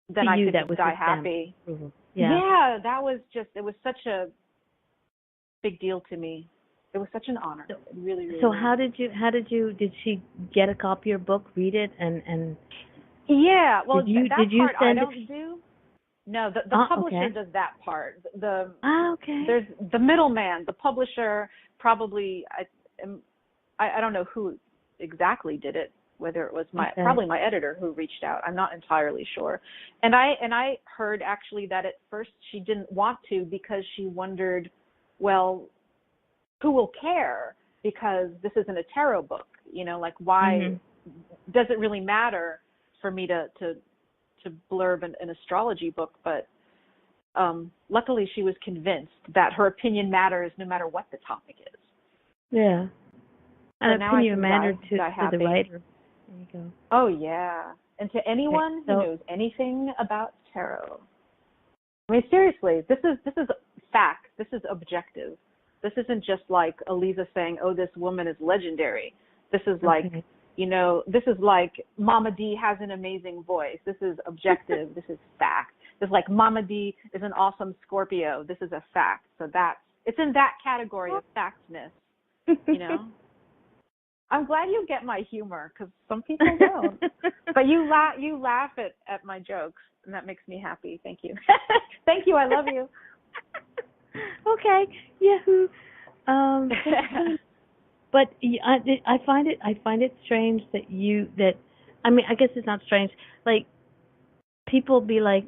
then I could just die happy. Mm-hmm. Yeah, it was such a big deal to me. It was such an honor. It really, really So was. did she get a copy of your book, read it, and Yeah, well, did you part I send it? don't do. No, the publisher Okay. does that part. Okay. There's the middleman, the publisher. Probably I don't know who exactly did it. Whether it was probably my editor who reached out. I'm not entirely sure. And I heard actually that at first she didn't want to because she wondered, well, who will care? Because this isn't a tarot book, like why does it really matter for me to blurb an astrology book? But luckily she was convinced that her opinion matters no matter what the topic is. Yeah. And so opinion matters to the writer. There you go. Oh yeah. And to anyone who knows anything about tarot. I mean, seriously, this is fact. This is objective. This isn't just like Aliza saying, "Oh, this woman is legendary." This is like, this is like Mama D has an amazing voice. This is objective. This is fact. It's like Mama D is an awesome Scorpio. This is a fact. So it's in that category of factness. I'm glad you get my humor because some people don't. But you laugh at my jokes, and that makes me happy. Thank you. Thank you. I love you. Okay. Yahoo. But I find it strange that I mean, I guess it's not strange. Like people be like,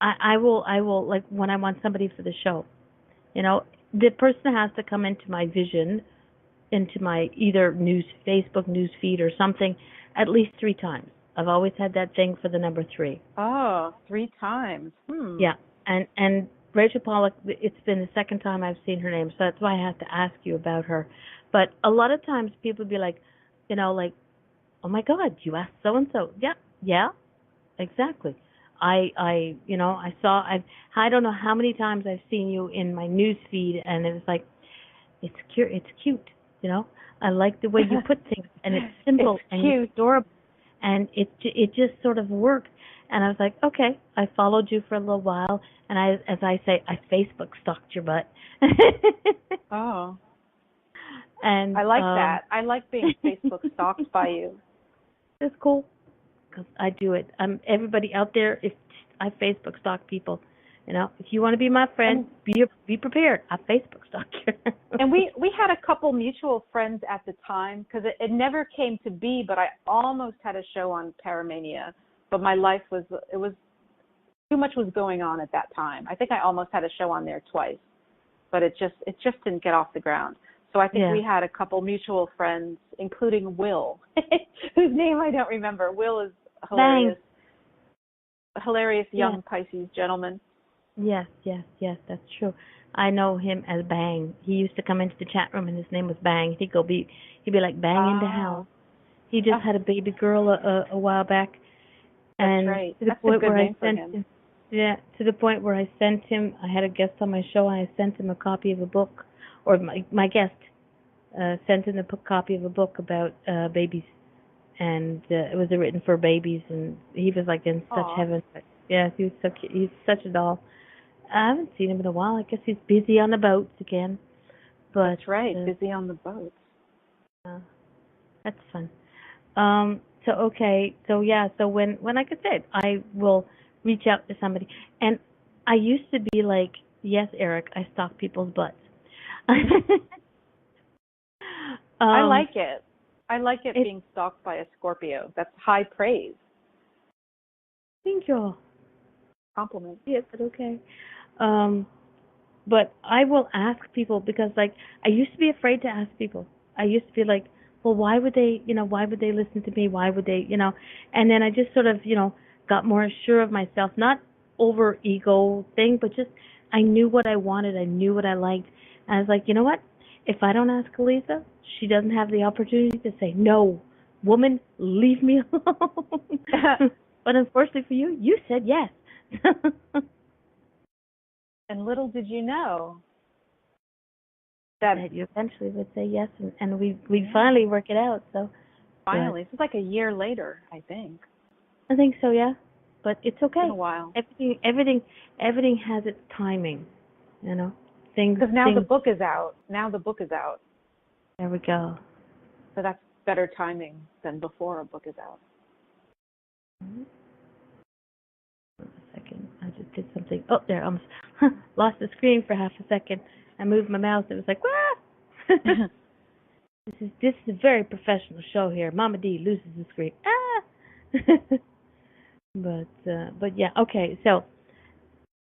I will like when I want somebody for the show, the person has to come into my vision, into my either Facebook news feed or something at least 3 times. I've always had that thing for the number 3. Oh, 3 times. Yeah, and Rachel Pollack, it's been the second time I've seen her name, so that's why I have to ask you about her. But a lot of times people be like, like, oh my God, you asked so and so. Yeah, exactly. I don't know how many times I've seen you in my news feed, and it was like, it's cute. I like the way you put things, and it's simple it's and cute. It's adorable, and it just sort of worked. And I was like, okay, I followed you for a little while, and I Facebook stalked your butt. Oh, and I like that. I like being Facebook stalked by you. It's cool because I do it. Everybody out there, if I Facebook stalk people. If you want to be my friend, be prepared. I Facebook stalk you. And we had a couple mutual friends at the time because it never came to be, but I almost had a show on Paramania, but my life was too much was going on at that time. I think I almost had a show on there twice, but it just didn't get off the ground. So I think we had a couple mutual friends, including Will, whose name I don't remember. Will is hilarious, a hilarious young Pisces gentleman. Yes, that's true. I know him as Bang. He used to come into the chat room, and his name was Bang. He'd be like Bang in the house. He just had a baby girl a while back, and that's right. To the That's point a good where name I sent him. Yeah, to the point where I sent him. I had a guest on my show, and I sent him a copy of a book, or my guest sent him a copy of a book about babies, and it was written for babies, and he was like in such heaven. Yeah, he was so cute. He's such a doll. I haven't seen him in a while. I guess he's busy on the boats again. But that's right, busy on the boats. That's fun. So when like I said, I will reach out to somebody, and I used to be like, yes, Eric, I stalk people's butts. I like it. I like it being stalked by a Scorpio. That's high praise. Thank you. Compliment. Yes, but okay. But I will ask people because, like, I used to be afraid to ask people. I used to be like, well, why would they listen to me? Why would they, And then I just sort of, got more sure of myself, not over ego thing, but just I knew what I wanted. I knew what I liked. And I was like, you know what? If I don't ask Aliza, she doesn't have the opportunity to say, no, woman, leave me alone. But unfortunately for you, you said yes. And little did you know that you eventually would say yes, and we'd finally work it out. So finally, it's like a year later, I think. I think so, yeah. But it's okay. It's been a while. Everything has its timing, Because now the book is out. Now the book is out. There we go. So that's better timing than before a book is out. Mm-hmm. Wait a second. I just did something. Oh, there. I almost lost the screen for half a second. I moved my mouse. It was like, wah! This is a very professional show here. Mama D loses the screen. Ah! But yeah, okay. So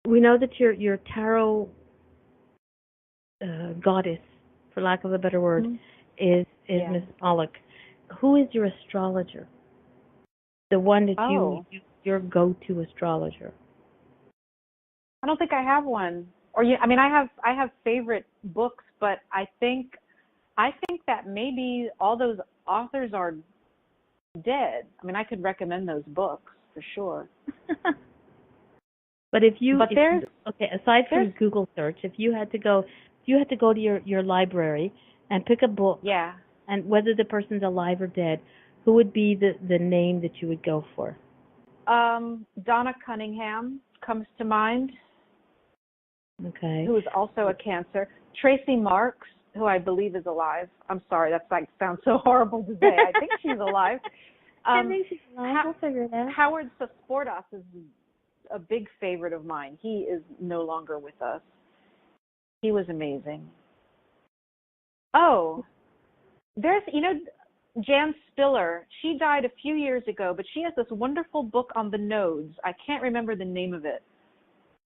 we know that your tarot goddess, for lack of a better word, is Miss Pollock. Who is your astrologer? The one that your go-to astrologer. I don't think I have one. I have favorite books, but I think that maybe all those authors are dead. I mean, I could recommend those books for sure. But aside from Google search, if you had to go to your library and pick a book, and whether the person's alive or dead, who would be the name that you would go for? Donna Cunningham comes to mind. Okay. Who is also a Cancer. Tracy Marks, who I believe is alive. I'm sorry, sounds so horrible to say. I think she's alive. I think she's alive. We'll figure it out. Howard Sasportas is a big favorite of mine. He is no longer with us. He was amazing. Oh, there's, Jan Spiller. She died a few years ago, but she has this wonderful book on the nodes. I can't remember the name of it.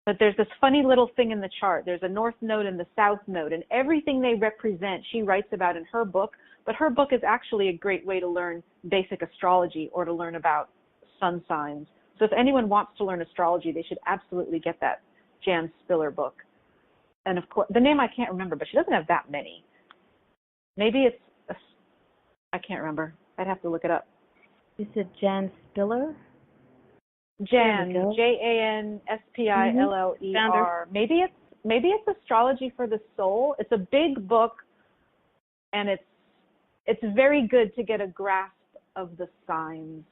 But there's this funny little thing in the chart. There's a north node and the south node, and everything they represent she writes about in her book. But her book is actually a great way to learn basic astrology or to learn about sun signs. So if anyone wants to learn astrology, they should absolutely get that Jan Spiller book. And of course, the name I can't remember, but she doesn't have that many. Maybe I can't remember. I'd have to look it up. You said Jan Spiller? Jan, Janspiller. Maybe it's Astrology for the Soul. It's a big book, and it's very good to get a grasp of the signs.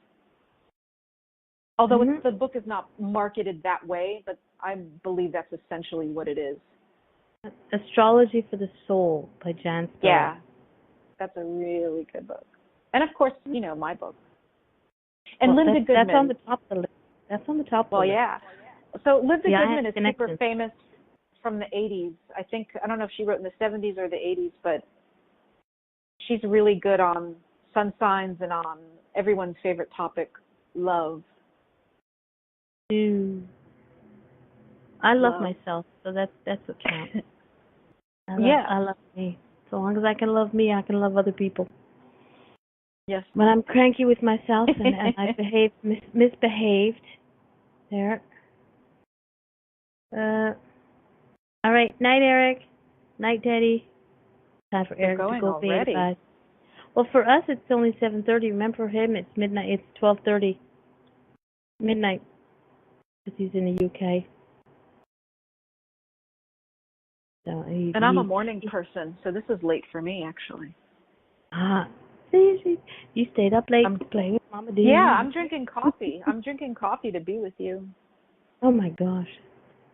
Although the book is not marketed that way, but I believe that's essentially what it is. Astrology for the Soul by Jan Spiller. Yeah, that's a really good book. And of course, my book. And Linda Goodman. That's on the top of the list. That's on the top of the list. Well, yeah. So Linda Goodman is super famous from the 80s. I don't know if she wrote in the 70s or the 80s, but she's really good on sun signs and on everyone's favorite topic, love. I love myself, so that's what counts. I love me. So long as I can love me, I can love other people. Yes. When I'm cranky with myself and I misbehaved, there. All right. Night, Eric. Night, Teddy. Time for Eric to go already. bed. Well, for us, it's only 7:30. Remember, for him, it's midnight. It's 12:30. Midnight. Because he's in the UK. So I'm a morning person, so this is late for me, actually. See, you stayed up late playing with Mama D. Yeah, I'm drinking coffee. I'm drinking coffee to be with you. Oh my gosh,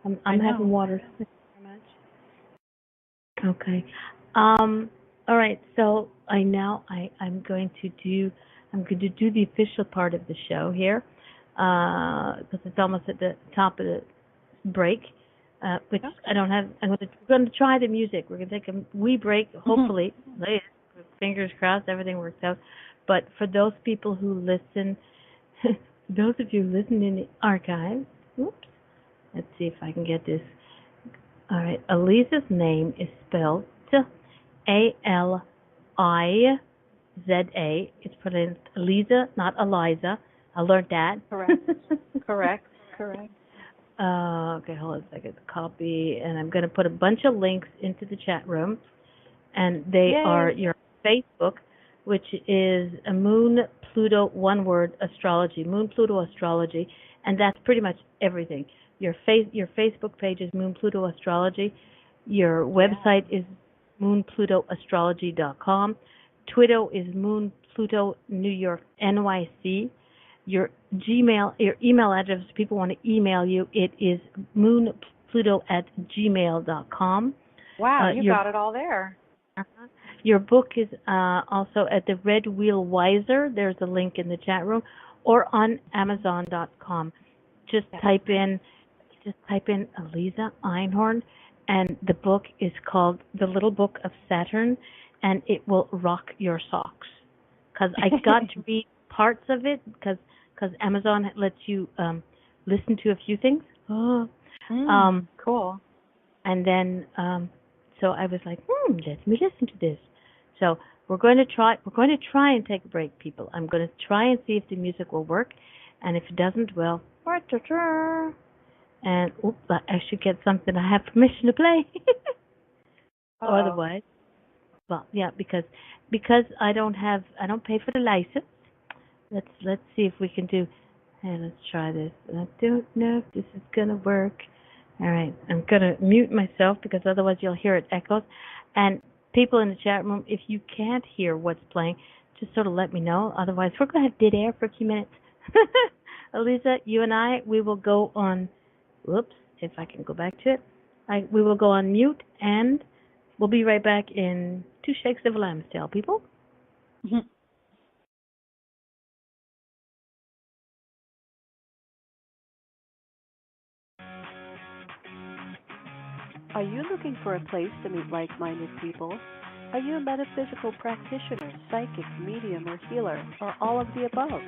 I'm having water. Thank you very much. Okay. All right. So I'm going to do the official part of the show here, because it's almost at the top of the break. Which I don't have. We're going to try the music. We're going to take a wee break, hopefully. Later. Fingers crossed, everything works out. But for those people who listen, those of you who listen in the archives, let's see if I can get this. All right, Aliza's name is spelled Aliza. It's pronounced Aliza, not Eliza. I learned that. Correct. Okay, hold on a second. Copy, and I'm going to put a bunch of links into the chat room, and they are your Facebook, which is a Moon Pluto one word astrology, Moon Pluto astrology, and that's pretty much everything. Your Facebook page is Moon Pluto Astrology. Your website is moonplutoastrology.com. Twitter is Moon Pluto New York NYC. Your email address, if people want to email you, it is moonpluto@gmail.com. Wow, you Your got it all there. your book is also at the Red Wheel Wiser. There's a link in the chat room, or on Amazon.com. Just Yes. type in Aliza Einhorn, and the book is called The Little Book of Saturn, and it will rock your socks. Because I got to read parts of it because Amazon lets you listen to a few things. Cool. And then so I was like, let me listen to this. So we're going to try and take a break, people. I'm going to try and see if the music will work, and if it doesn't, well, and I should get something I have permission to play. Otherwise, well, yeah, because I don't pay for the license. Let's see if we can do. Hey, let's try this. I don't know if this is gonna work. All right, I'm gonna mute myself because otherwise you'll hear it echoes. And people in the chat room, if you can't hear what's playing, just sort of let me know. Otherwise, we're gonna have dead air for a few minutes. Aliza, you and I, we will go on. Whoops, if I can go back to it. We will go on mute, and we'll be right back in 2 shakes of a lamb's tail, people. Are you looking for a place to meet like-minded people? Are you a metaphysical practitioner, psychic, medium, or healer, or all of the above?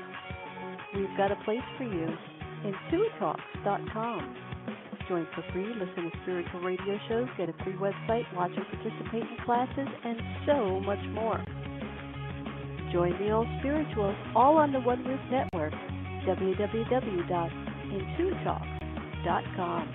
We've got a place for you. Intuitalks.com. Join for free, listen to spiritual radio shows, get a free website, watch and participate in classes, and so much more. Join the All Spirituals, all on the One Roof Network, www.intuitalks.com.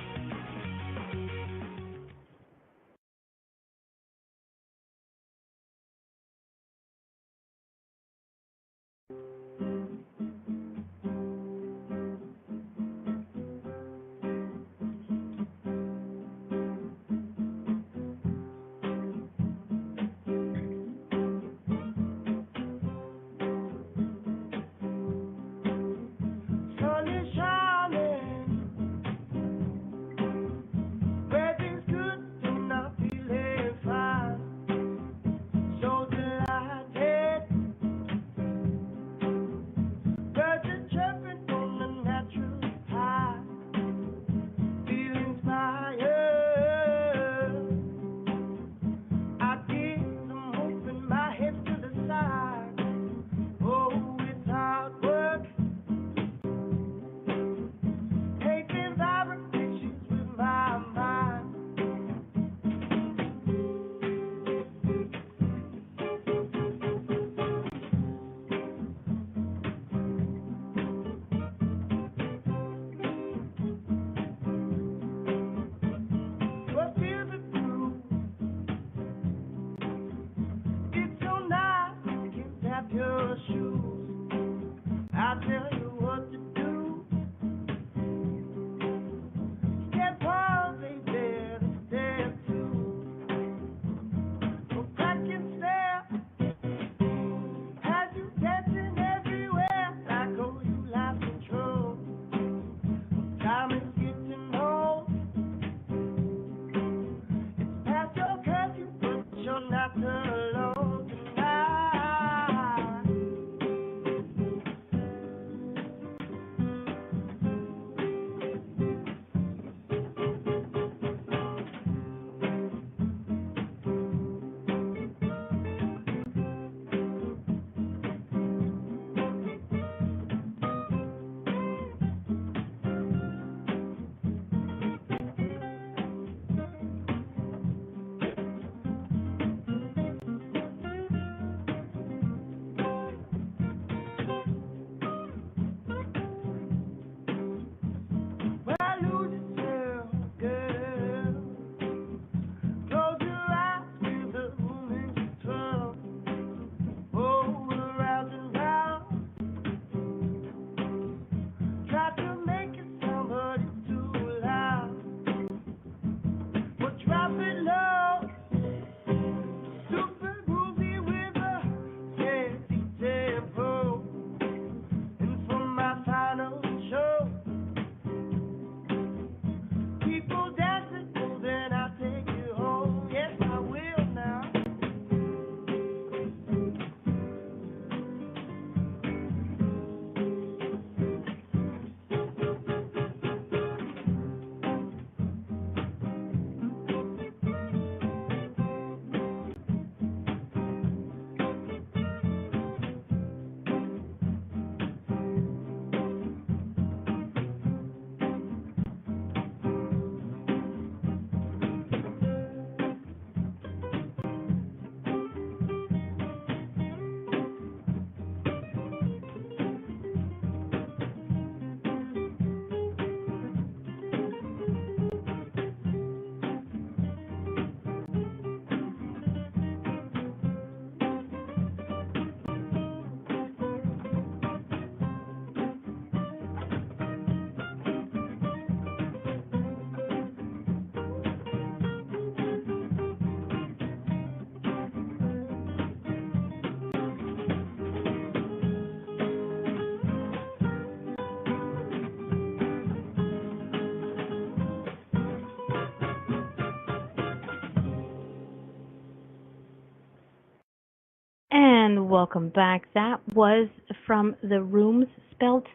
and welcome back. That was from The Rooms, spelled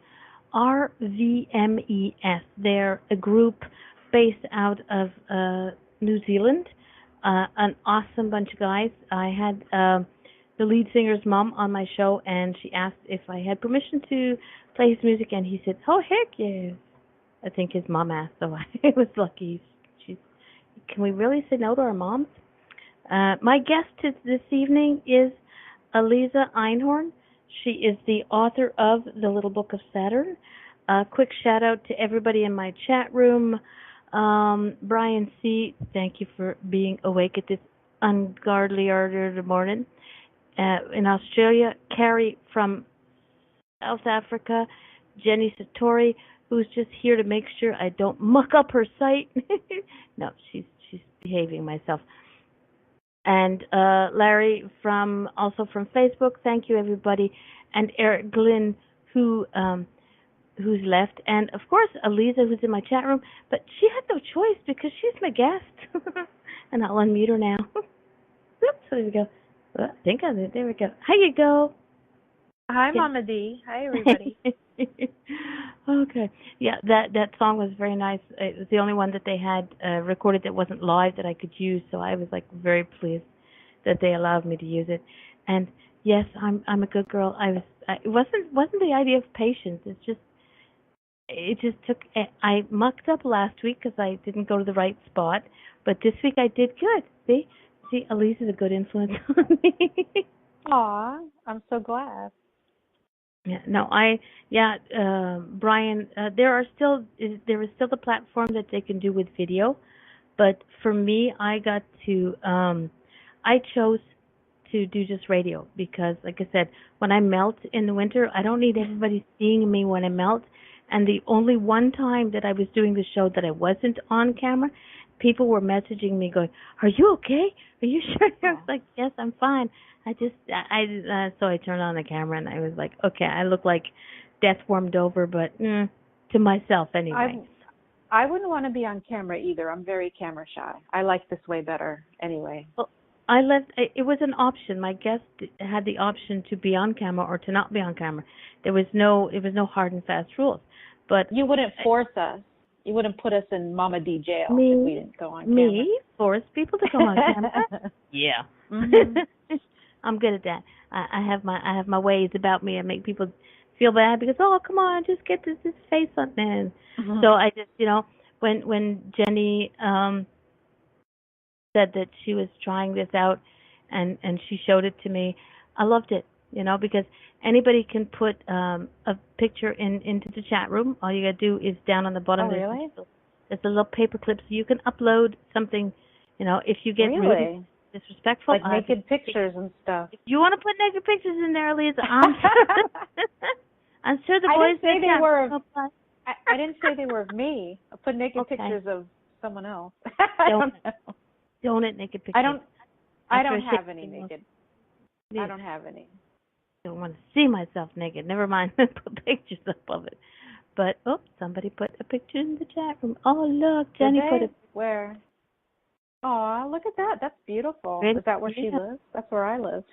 RVMES. They're a group based out of New Zealand, an awesome bunch of guys. I had the lead singer's mom on my show, and she asked if I had permission to play his music, and he said, "Oh, heck yes." I think his mom asked, so I was lucky. Can we really say no to our moms? My guest this evening is Aliza Einhorn. She is the author of The Little Book of Saturn. Quick shout out to everybody in my chat room. Brian C., thank you for being awake at this ungodly hour of the morning. In Australia, Carrie from South Africa, Jenny Satori, who's just here to make sure I don't muck up her site. No, she's behaving myself. And Larry also from Facebook. Thank you, everybody. And Eric Glynn, who's left. And, of course, Aliza, who's in my chat room. But she had no choice because she's my guest. And I'll unmute her now. Oops, there we go. Well, I think I did. There we go. How you go? Hi, Mama D. Hi, everybody. Okay. Yeah, that song was very nice. It was the only one that they had recorded that wasn't live that I could use, so I was very pleased that they allowed me to use it. And yes, I'm a good girl. It wasn't the idea of patience. It just took. I mucked up last week because I didn't go to the right spot, but this week I did good. See, Elise is a good influence on me. Aw, I'm so glad. Brian, there is still the platform that they can do with video, but for me, I chose to do just radio because, like I said, when I melt in the winter, I don't need everybody seeing me when I melt. And the only one time that I was doing the show that I wasn't on camera, people were messaging me going, "Are you okay? Are you sure?" I was like, "Yes, I'm fine." So I turned on the camera and I was like, okay, I look like death warmed over, but to myself anyway. I wouldn't want to be on camera either. I'm very camera shy. I like this way better anyway. Well, it was an option. My guest had the option to be on camera or to not be on camera. It was no hard and fast rules. But you wouldn't force us. You wouldn't put us in Mama D jail if we didn't go on camera. Me? Force people to come on camera? Yeah. Mm-hmm. I'm good at that. I have my ways about me. I make people feel bad because, oh, come on, just get this face on there. Mm-hmm. So I just, when Jenny said that she was trying this out and she showed it to me, I loved it, because anybody can put a picture into the chat room. All you got to do is down on the bottom. Oh, really? There's a little paper clip, so you can upload something, if you get really disrespectful. Like naked pictures and stuff. If you want to put naked pictures in there, Aliza, I'm sure the boys didn't say they were. I didn't say they were of me. I put naked pictures of someone else. Don't naked pictures. I don't have any naked. Yeah. I don't have any. I don't want to see myself naked. Never mind. Put pictures up of it. But somebody put a picture in the chat room. Oh, look, Jenny put it. Where? Oh, look at that. That's beautiful. Is that where she lives? That's where I live.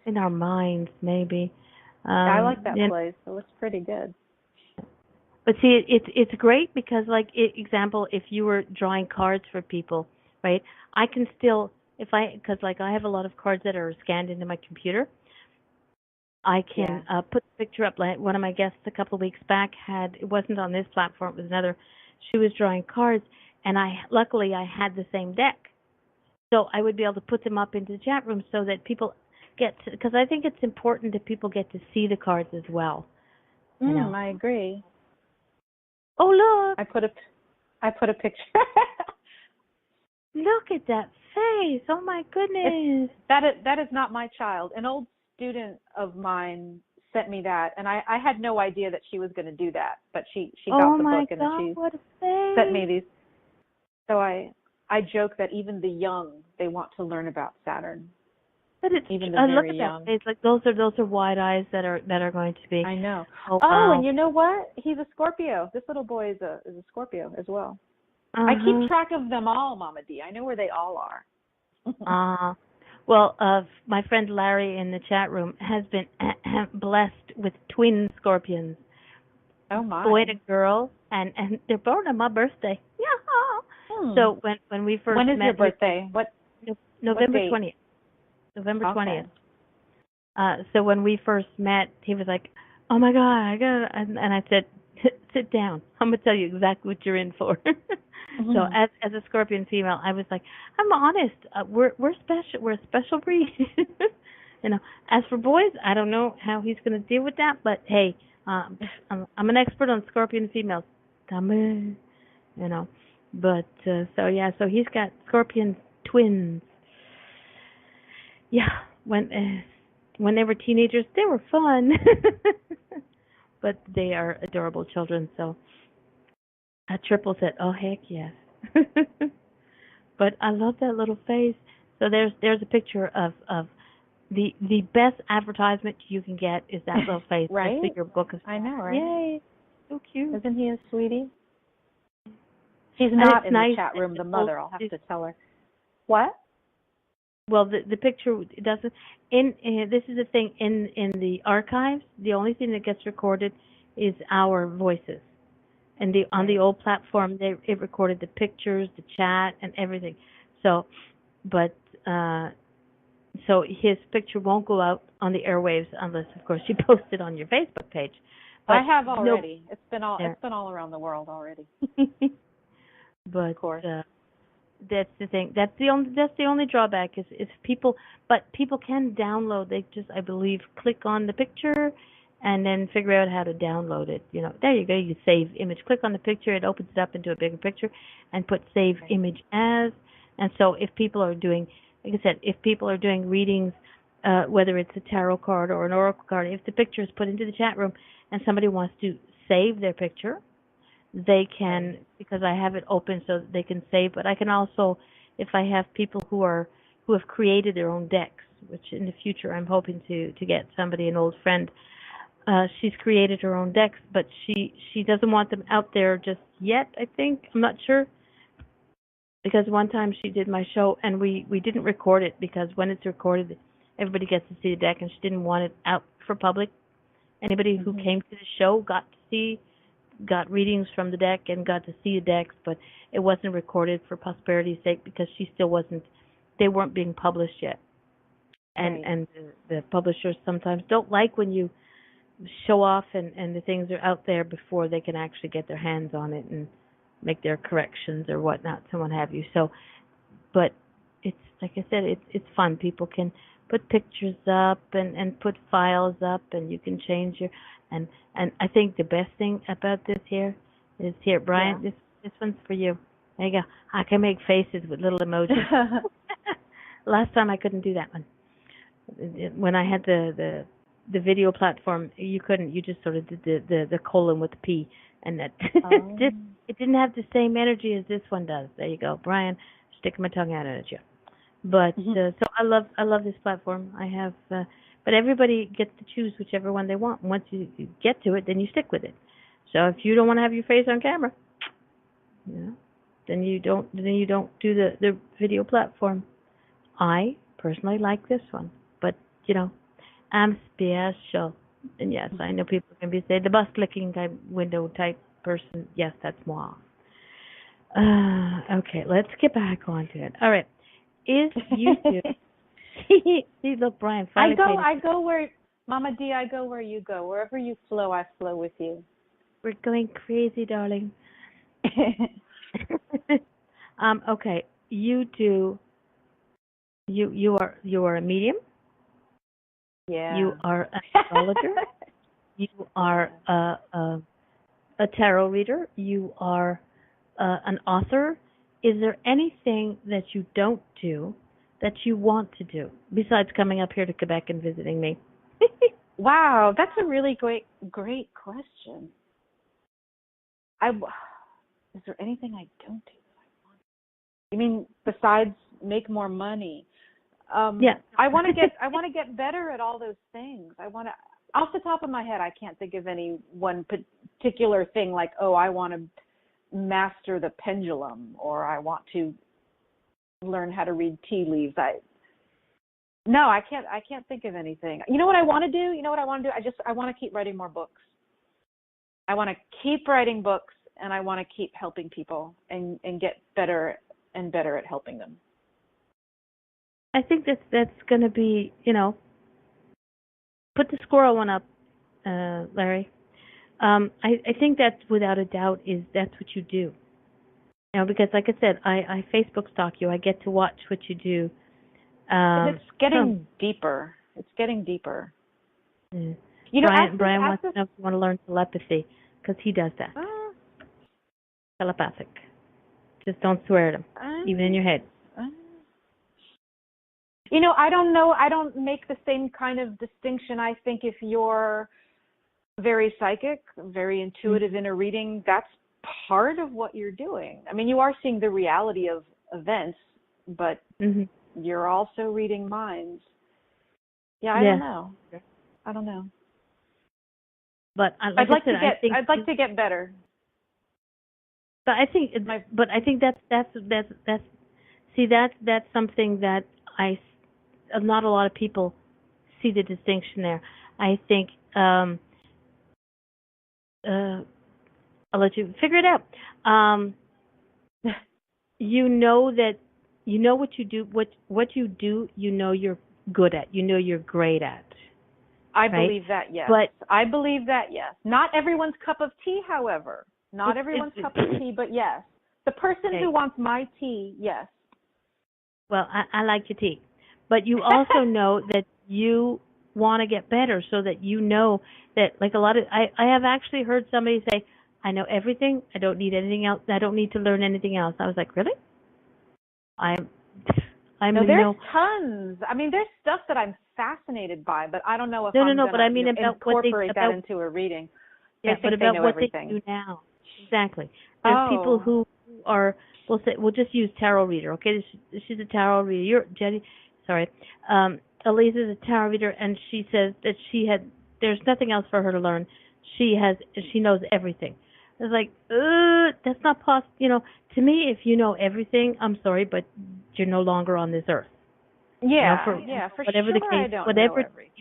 In our minds, maybe. I like that place. It looks pretty good. But see, it's great because, example, if you were drawing cards for people, right? I can still, because I have a lot of cards that are scanned into my computer. I can put the picture up. Like one of my guests a couple of weeks back it wasn't on this platform, it was another. She was drawing cards. And luckily I had the same deck. So I would be able to put them up into the chat room so that people because I think it's important that people get to see the cards as well. I agree. Oh, look. I put a picture. Look at that face. Oh, my goodness. That is not my child. An old student of mine sent me that, and I had no idea that she was going to do that, but she got the book and she sent me these. So I joke that even the young, they want to learn about Saturn. But it's even the very young. It's like those are wide eyes that are going to be. I know. Oh, wow. And you know what? He's a Scorpio. This little boy is a Scorpio as well. I keep track of them all, Mama D. I know where they all are. Well, my friend Larry in the chat room has been blessed with twin scorpions. Oh my! Boy and a girl, and they're born on my birthday. Yeah. So when we first met. When is your birthday? November 20th. November 20th. So when we first met, he was like, "Oh my God, I got," and I said, "Sit down. I'm gonna tell you exactly what you're in for." So as a Scorpion female, I was like, "I'm honest. We're special. We're a special breed." As for boys, I don't know how he's gonna deal with that, but hey, I'm an expert on Scorpion females. But so he's got Scorpion twins. Yeah, when they were teenagers, they were fun. But they are adorable children, so a triple said, "Oh heck yes." But I love that little face. So there's a picture of the best advertisement you can get is that little face. Right? That's your book of. I know, right? Yay. So cute. Isn't he a sweetie? She's not in the chat room, the mother. I'll have to tell her. What? Well, the picture doesn't. This is the thing in the archives. The only thing that gets recorded is our voices, and on the old platform, it recorded the pictures, the chat, and everything. So his picture won't go out on the airwaves unless, of course, you post it on your Facebook page. But I have already. It's been all around the world already. But of course. That's the thing. That's the only drawback is people. But people can download. They just, I believe, click on the picture, and then figure out how to download it. There you go. You save image. Click on the picture. It opens it up into a bigger picture, and put save image as. And so if people are doing, like I said, if people are doing readings, whether it's a tarot card or an oracle card, if the picture is put into the chat room and somebody wants to save their picture, they can, because I have it open so that they can save. But I can also, if I have people who have created their own decks, which in the future I'm hoping to get somebody, an old friend. She's created her own decks, but she doesn't want them out there just yet, I think. I'm not sure. Because one time she did my show and we didn't record it, because when it's recorded, everybody gets to see the deck, and she didn't want it out for public. Anybody who came to the show got readings from the deck and got to see the decks, but it wasn't recorded for posperity's sake because they weren't being published yet. And the publishers sometimes don't like when you show off and the things are out there before they can actually get their hands on it and make their corrections or whatnot, so what have you. So, but it's, like I said, it's fun. People can put pictures up and put files up, and you can change and I think the best thing about this here is Brian, this one's for you. There you go. I can make faces with little emojis. Last time I couldn't do that one. When I had the video platform, you couldn't. You just sort of did the colon with the P, and that it didn't have the same energy as this one does. There you go, Brian. Sticking my tongue out at you. But so I love this platform. I have, but everybody gets to choose whichever one they want. Once you get to it, then you stick with it. So if you don't want to have your face on camera, then you don't do the video platform. I personally like this one, but I'm special. And yes, I know people can be the bus clicking type window type person. Yes, that's moi. Okay, let's get back onto it. All right. Is YouTube? See, look, Brian. I go where Mama D. I go where you go. Wherever you flow, I flow with you. We're going crazy, darling. Okay, you do. You are a medium. Yeah. You are an astrologer. You are a tarot reader. You are an author. Is there anything that you don't do that you want to do besides coming up here to Quebec and visiting me? Wow, that's a really great question. Is there anything I don't do that I want? You mean besides make more money? Yeah. I want to get better at all those things. Off the top of my head, I can't think of any one particular thing like, I want to master the pendulum, or I want to learn how to read tea leaves. No, I can't think of anything. You know what I want to do? I want to keep writing more books. I want to keep writing books, and I want to keep helping people and get better and better at helping them. I think that's going to be, put the squirrel one up, Larry. I think that without a doubt that's what you do. Because like I said, I Facebook stalk you. I get to watch what you do. It's getting deeper. It's getting deeper. Yeah. Brian wants to know if you want to learn telepathy, because he does that. Telepathic. Just don't swear at him, even in your head. I don't know. I don't make the same kind of distinction. I think if you're very psychic, very intuitive in a reading, that's part of what you're doing. I mean, you are seeing the reality of events, but you're also reading minds. Yeah, I don't know. But I'd like to get better. But I think that's something that not a lot of people see the distinction there. I think I'll let you figure it out. What you do, what you do, you're good at, you're great at. I believe that, yes. I believe that, yes. Not everyone's cup of tea, however. Not everyone's cup of tea, but yes. The person who wants my tea, yes. Well, I like your tea. But you also know that you want to get better, so that that, like a lot of, I have actually heard somebody say, I know everything, I don't need anything else, I don't need to learn anything else. I was like, really? There's tons. I mean, there's stuff that I'm fascinated by, but I don't know if I'm going to incorporate that into a reading. Yeah, but about what everything. They do now. Exactly. There's people who are, we'll just use tarot reader, okay? She's a tarot reader. You're Jenny. Sorry. Aliza's a tarot reader, and she says that there's nothing else for her to learn. She knows everything. It's like, that's not possible. To me, if you know everything, I'm sorry, but you're no longer on this earth. Yeah, for whatever sure. the case, I don't know everything.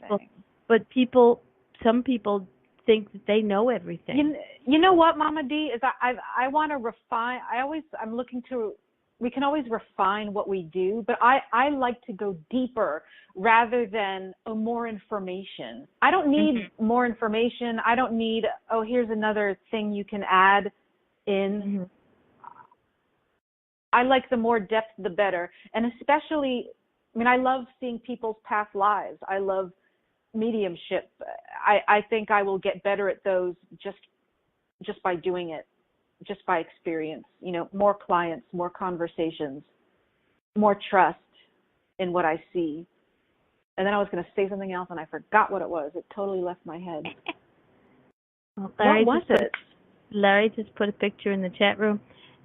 Some people think that they know everything. You know what, Mama D, is I want to refine. I'm looking to. We can always refine what we do, but I like to go deeper rather than more information. I don't need more information. I don't need, here's another thing you can add in. I like the more depth, the better. And especially, I love seeing people's past lives. I love mediumship. I think I will get better at those just by doing it. Just by experience, more clients, more conversations, more trust in what I see. And then I was going to say something else, and I forgot what it was. It totally left my head. Well, what was it? Larry just put a picture in the chat room.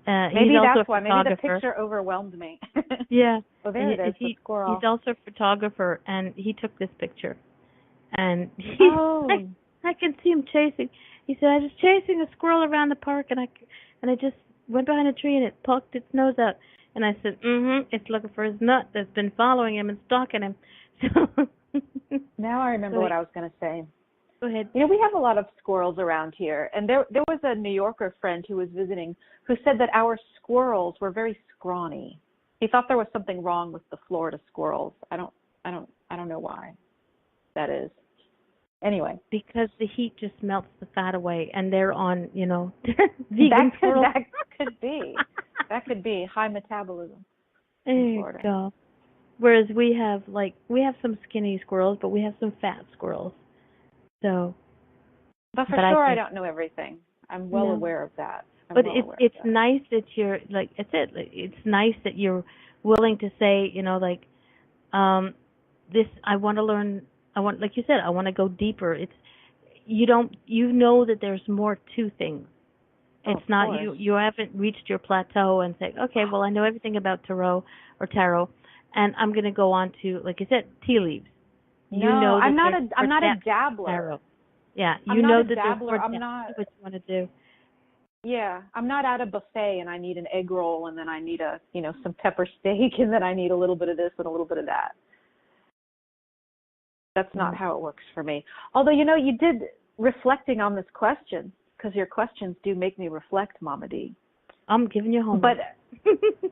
Maybe that's why. Maybe the picture overwhelmed me. Yeah. Oh, there it is, the squirrel. He's also a photographer, and he took this picture. And I can see him chasing. He said, I was chasing a squirrel around the park, and I just went behind a tree, and it poked its nose out. And I said, it's looking for his nut that's been following him and stalking him. So now I remember what I was going to say. Go ahead. We have a lot of squirrels around here, and there was a New Yorker friend who was visiting who said that our squirrels were very scrawny. He thought there was something wrong with the Florida squirrels. I don't know why that is. Anyway, because the heat just melts the fat away, and they're on, vegan squirrels. That could be. That could be high metabolism. There you go. Whereas we have some skinny squirrels, but we have some fat squirrels. So. But for sure, I don't know everything. I'm well aware of that. It's nice that you're it's nice that you're willing to say, this I want to learn. Like you said, I want to go deeper. It's that there's more to things. It's not you haven't reached your plateau and say, okay, well, I know everything about tarot, and I'm going to go on to, like I said, tea leaves. No, I'm not a dabbler. Tarot. Yeah, I'm not a dabbler. I'm not what you want to do. Yeah, I'm not at a buffet and I need an egg roll and then I need some pepper steak and then I need a little bit of this and a little bit of that. That's not how it works for me. Although, you did reflecting on this question, because your questions do make me reflect, Mama D. I'm giving you homework.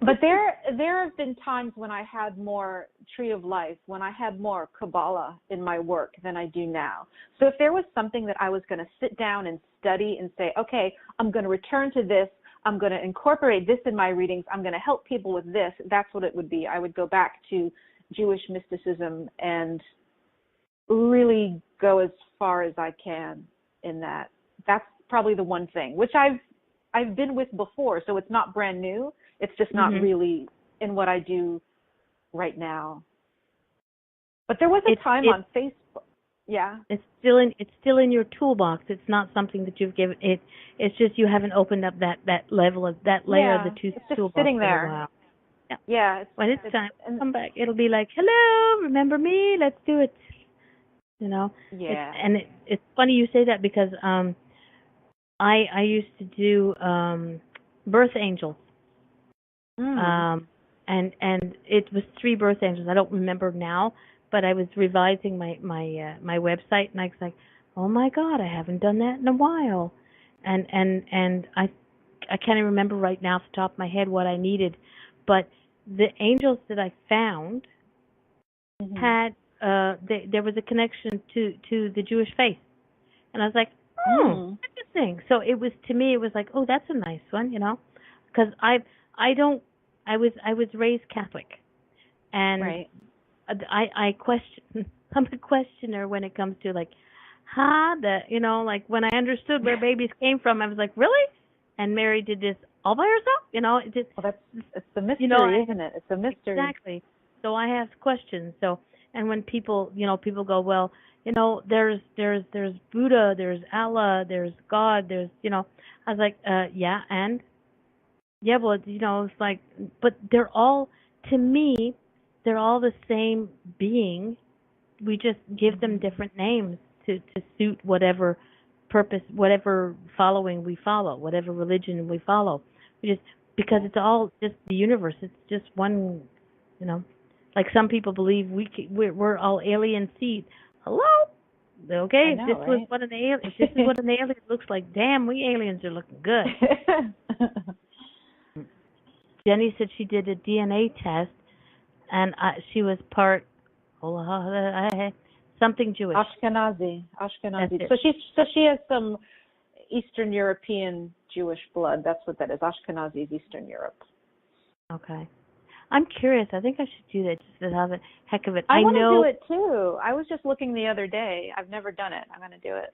But there have been times when I had more Tree of Life, when I had more Kabbalah in my work than I do now. So if there was something that I was going to sit down and study and say, okay, I'm going to return to this, I'm going to incorporate this in my readings, I'm going to help people with this, that's what it would be. I would go back to Jewish mysticism and really go as far as I can in that. That's probably the one thing, which I've been with before, so it's not brand new. It's just not really in what I do right now. But there was a time on Facebook. Yeah. It's still in your toolbox. It's not something that you've given it. It's just you haven't opened up that level of that layer of the it's just toolbox sitting for there. a while. Yeah. When it's time to come back, it'll be like, hello, remember me? Let's do it. Yeah. It's funny you say that because I used to do birth angels. And it was 3 birth angels. I don't remember now, but I was revising my website, and I was like, oh my God, I haven't done that in a while, and I can't even remember right now off the top of my head what I needed, but the angels that I found had there was a connection to the Jewish faith, and I was like, interesting. So it was, to me, it was like, oh, that's a nice one, because I was raised Catholic, and I question. I'm a questioner when it comes to like, like when I understood where babies came from, I was like, really? And Mary did this all by herself, it's the mystery, isn't it? It's a mystery. Exactly. So I ask questions. So, and when people go, well, there's Buddha, there's Allah, there's God, there's, I was like, yeah, and. Yeah, well, it's like, but they're all, to me, they're all the same being. We just give them different names to suit whatever purpose, whatever following we follow, whatever religion we follow. Because it's all just the universe. It's just one, like some people believe we're all alien seed. Hello? Okay, know, this right? was what an alien. This is what an alien looks like. Damn, we aliens are looking good. Jenny said she did a DNA test, and she was part something Jewish. Ashkenazi. So she has some Eastern European Jewish blood. That's what that is. Ashkenazi is Eastern Europe. Okay. I'm curious. I think I should do that just to have a heck of it. I want to do it too. I was just looking the other day. I've never done it. I'm going to do it.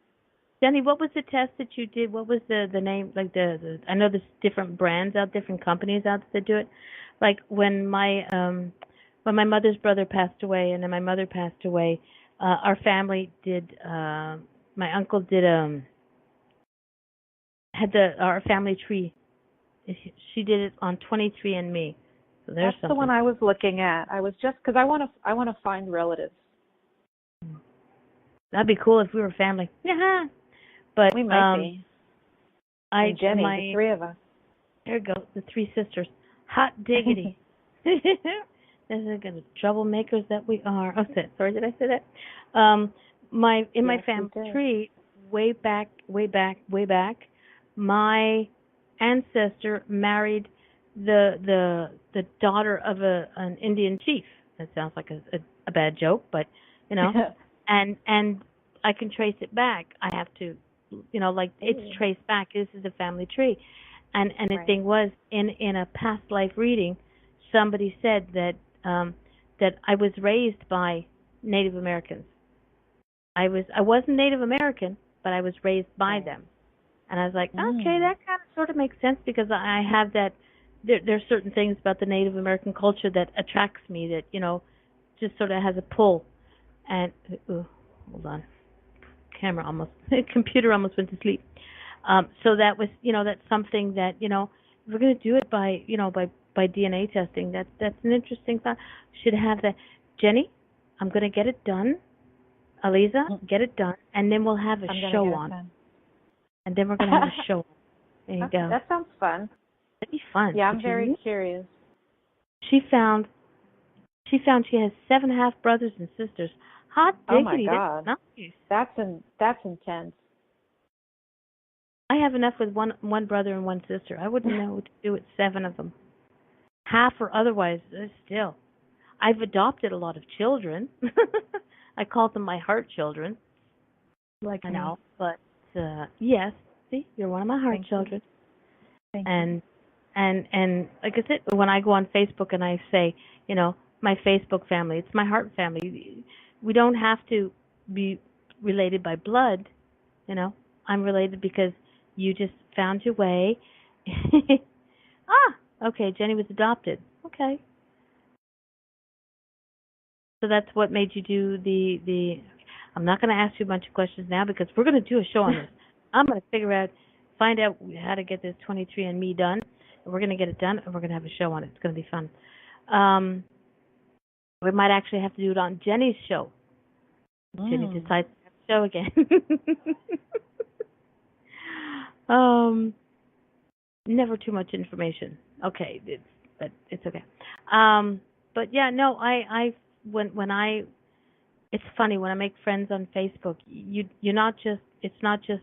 Jenny, what was the test that you did? What was the name? Like I know there's different brands out, different companies out that do it. Like when my mother's brother passed away, and then my mother passed away, our family did. My uncle did had our family tree. She did it on 23andMe. So there's That's the one I was looking at. I was just because I want to find relatives. That'd be cool if we were family. Yeah. But we might be. And Jenny, the 3 of us. There you go, the 3 sisters. Hot diggity. This is the troublemakers that we are. Oh, sorry, did I say that? My family tree, way back, my ancestor married the daughter of an Indian chief. That sounds like a bad joke, but and I can trace it back. I have to, it's traced back. This is a family tree, and the thing was, in a past life reading, somebody said that that I was raised by Native Americans. I wasn't Native American, but I was raised by them, and I was like, okay, that kind of sort of makes sense, because I have that. There's certain things about the Native American culture that attracts me, that just sort of has a pull. And hold on, computer almost went to sleep. So that was, that's something that, if we're going to do it by DNA testing, that's an interesting thought. Should have that. Jenny, I'm going to get it done. Aliza, get it done, and then we'll have a show on. And then we're going to have a show. There you go. That sounds fun. That'd be fun. Yeah, I'm very curious. She found she has 7 half brothers and sisters. Hot diggity. Oh my God. That's nice. That's intense. I have enough with one brother and one sister. I wouldn't know what to do with 7 of them. Half or otherwise, still. I've adopted a lot of children. I call them my heart children. Like I know, but yes, see, you're one of my heart children. Thank you. And like I said, when I go on Facebook and I say, my Facebook family, it's my heart family. We don't have to be related by blood, I'm related because you just found your way. Okay, Jenny was adopted. Okay. So that's what made you do the I'm not going to ask you a bunch of questions now because we're going to do a show on this. I'm going to find out how to get this 23andMe done. And we're going to get it done, and we're going to have a show on it. It's going to be fun. We might actually have to do it on Jenny's show. Jenny decides to have a show again. Never too much information. Okay, it's okay. But yeah, no, it's funny when I make friends on Facebook. It's not just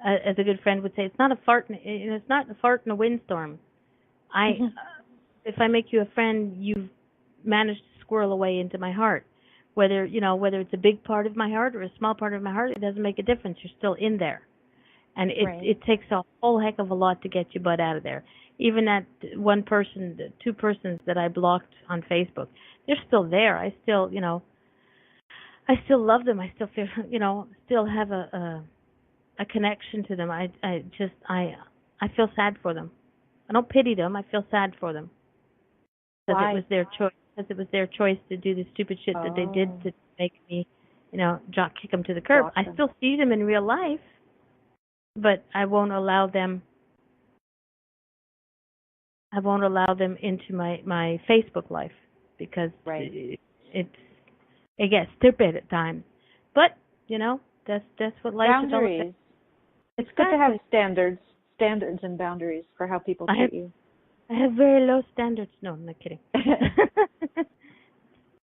as a good friend would say, it's not a fart. It's not a fart in a windstorm. If I make you a friend, you've managed to squirrel away into my heart. Whether it's a big part of my heart or a small part of my heart, it doesn't make a difference. You're still in there, and it takes a whole heck of a lot to get your butt out of there. Even that one person, the 2 persons that I blocked on Facebook, they're still there. I still, I still love them. I still feel, still have a connection to them. I feel sad for them. I don't pity them. I feel sad for them. Because it was their choice. Because it was their choice to do the stupid shit that they did to make me, kick them to the curb. I still see them in real life, but I won't allow them. I won't allow them into my Facebook life because it gets stupid at times. But that's what life is all about. It's good to have standards and boundaries for how people treat you. I have very low standards. No, I'm not kidding.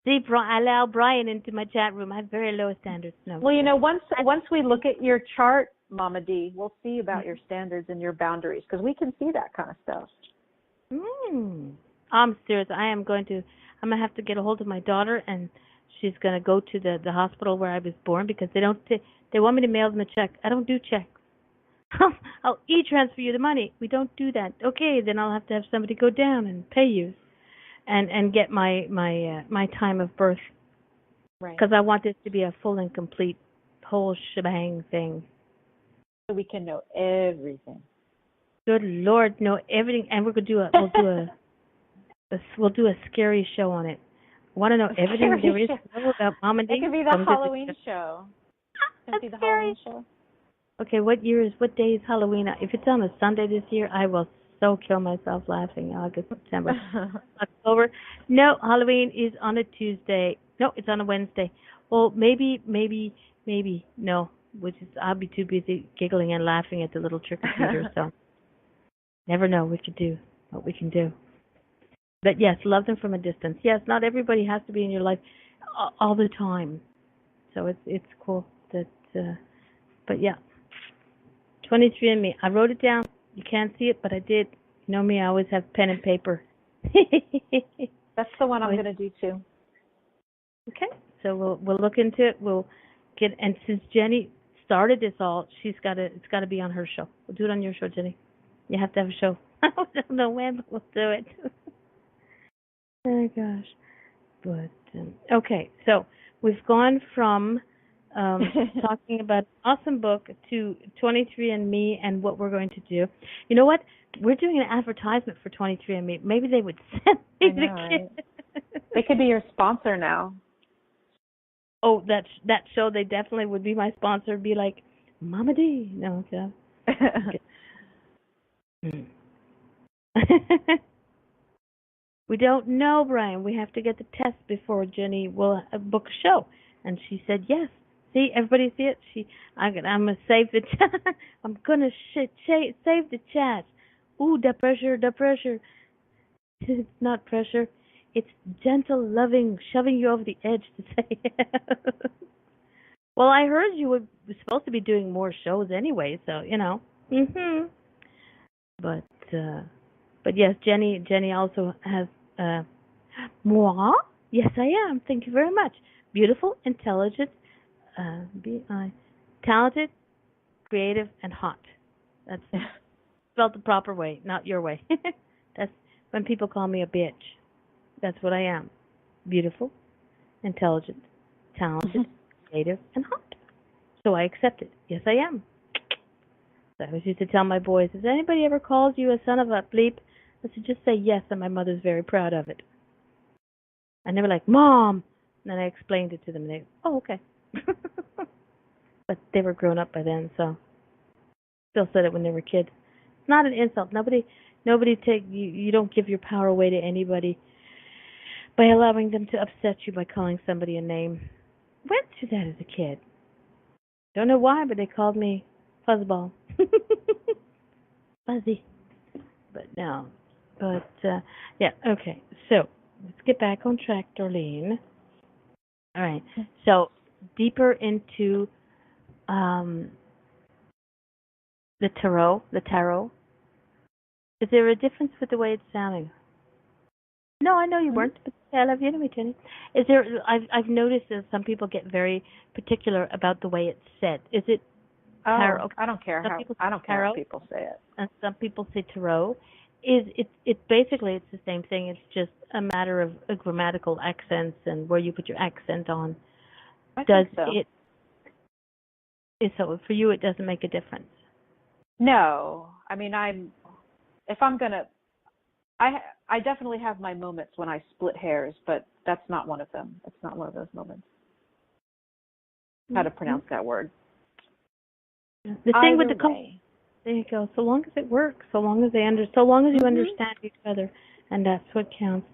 See, I allow Brian into my chat room. I have very low standards. No. Well, once we look at your chart, Mama D, we'll see about your standards and your boundaries because we can see that kind of stuff. I'm serious. I'm going to have to get a hold of my daughter, and she's going to go to the hospital where I was born because they want me to mail them a check. I don't do checks. I'll e-transfer you the money. We don't do that. Okay, then I'll have to have somebody go down and pay you, and get my time of birth. Right. Because I want this to be a full and complete whole shebang thing. So we can know everything. Good Lord, know everything, and we'll do a scary show on it. Want to know everything there is to know about Mom and Dee? It could be the Halloween show. That's the Halloween show. Okay, what day is Halloween? If it's on a Sunday this year, I will so kill myself laughing. August, September, October. No, Halloween is on a Tuesday. No, it's on a Wednesday. Well, maybe, no. I'll be too busy giggling and laughing at the little trick-or-treaters, so never know what we can do. But yes, love them from a distance. Yes, not everybody has to be in your life all the time. So it's cool that, but yeah. 23andMe. I wrote it down. You can't see it, but I did. You know me, I always have pen and paper. That's the one I'm going to do too. Okay, so we'll look into it. We'll get, and since Jenny started this all, it's got to be on her show. We'll do it on your show, Jenny. You have to have a show. I don't know when, but we'll do it. Oh gosh. But okay, so we've gone from talking about an awesome book to 23andMe and what we're going to do. You know what? We're doing an advertisement for 23andMe. Maybe they would send me the kit. Right? They could be your sponsor now. Oh, that show, they definitely would be my sponsor. Be like, Mama D. No, okay. We don't know, Brian. We have to get the test before Jenny will book a show. And she said yes. See, everybody see it? I'm gonna save the chat. I'm gonna save the chat. Ooh, the pressure. It's not pressure. It's gentle, loving, shoving you over the edge to say. Well, I heard you were supposed to be doing more shows anyway, so you know. Mhm. But yes, Jenny also has moi. Yes, I am. Thank you very much. Beautiful, intelligent, talented, creative, and hot. That's spelled the proper way, not your way. That's when people call me a bitch. That's what I am. Beautiful, intelligent, talented, creative, and hot. So I accept it. Yes, I am. So I always used to tell my boys, has anybody ever called you a son of a bleep? I said, just say yes, and my mother's very proud of it. And they were like, Mom! And then I explained it to them, and they, oh, okay. But they were grown up by then, so still said it when they were kids. It's not an insult. Nobody take you don't give your power away to anybody by allowing them to upset you by calling somebody a name. Went through that as a kid. Don't know why, but they called me Fuzzball. Fuzzy. But no. But, yeah, okay. So, let's get back on track, Darlene. All right. So, deeper into the tarot. Is there a difference with the way it's sounding? No, I know you weren't, but I love you anyway, Jenny. Is there? I've noticed that some people get very particular about the way it's said. Is it tarot? I don't care how people say it. And some people say tarot. It basically it's the same thing. It's just a matter of grammatical accents and where you put your accent on. I think so. So for you, it doesn't make a difference. No, I mean I definitely have my moments when I split hairs, but that's not one of them. It's not one of those moments. How to pronounce that word? The thing with the color, there you go. So long as it works, so long as you understand each other, and that's what counts.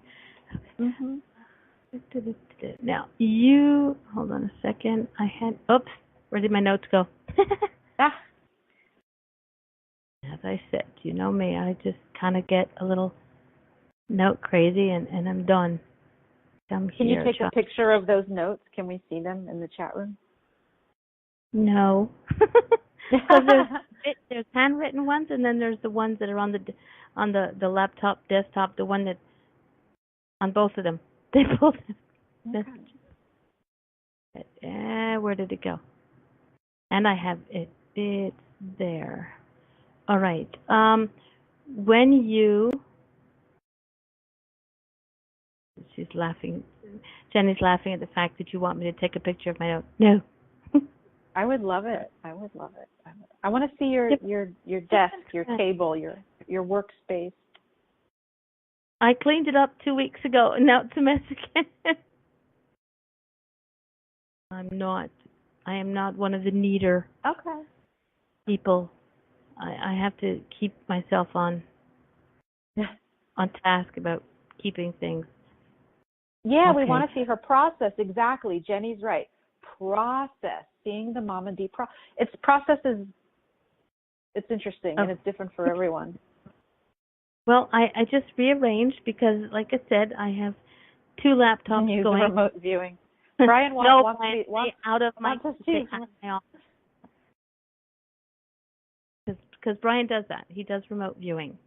Okay. Now you hold on a second. Where did my notes go? As I said, you know me. I just kind of get a little note crazy, and I'm done. Can you take a picture of those notes? Can we see them in the chat room? No. So there's handwritten ones, and then there's the ones that are on the laptop, desktop, the one that on both of them. They both. Okay. Where did it go? And I have it. It's there. All right. When you, she's laughing. Jenny's laughing at the fact that you want me to take a picture of my note. No. I would love it. I want to see your desk, your table, your workspace. I cleaned it up 2 weeks ago, and now it's a mess again. I am not one of the neater people. I have to keep myself on task about keeping things. Yeah, we want to see her process. Exactly. Jenny's right. Process. Seeing the mom and D it's interesting and it's different for everyone. Well, I just rearranged because, like I said, I have 2 laptops going. Remote viewing. Brian wants out of my office. Because Brian does that. He does remote viewing,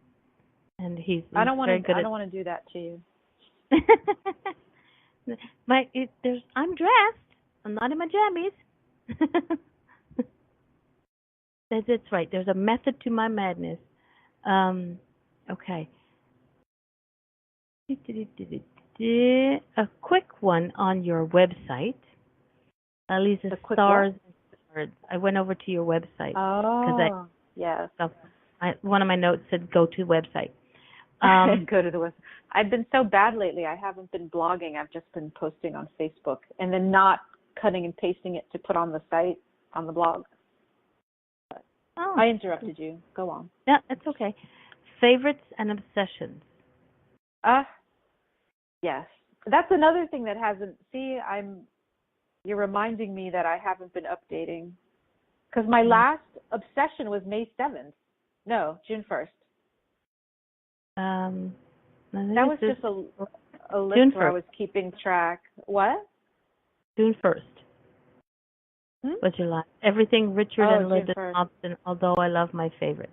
and he's I don't want to do that to you. I'm dressed. I'm not in my jammies. That's right. There's a method to my madness. Okay. A quick one on your website. Aliza Stars and Swords. I went over to your website. Oh, yes. One of my notes said go to website. Go to the website. I've been so bad lately. I haven't been blogging. I've just been posting on Facebook and then not cutting and pasting it to put on the site, on the blog. I interrupted you. Go on. Yeah, it's okay. Favorites and obsessions. Yes. That's another thing that hasn't. You're reminding me that I haven't been updating. Because my last obsession was May 7th. No, June 1st. That was just a list June where I 1st. was keeping track. What? June 1st. Was your last? Everything Richard and June Linda 1st. Thompson, although I love my favorites.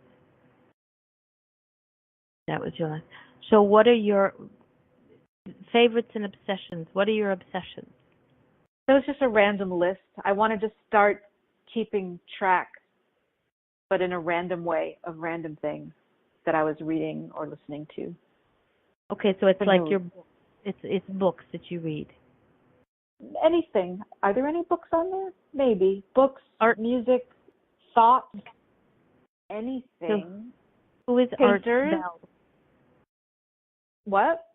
That was your last. So what are your favorites and obsessions? What are your obsessions? It was just a random list. I wanted to start keeping track, but in a random way, of random things that I was reading or listening to. Okay, so it's like your it's books that you read. Anything. Are there any books on there? Maybe. Books, art, music, thoughts, anything. So who is Painters. Art Bell? What?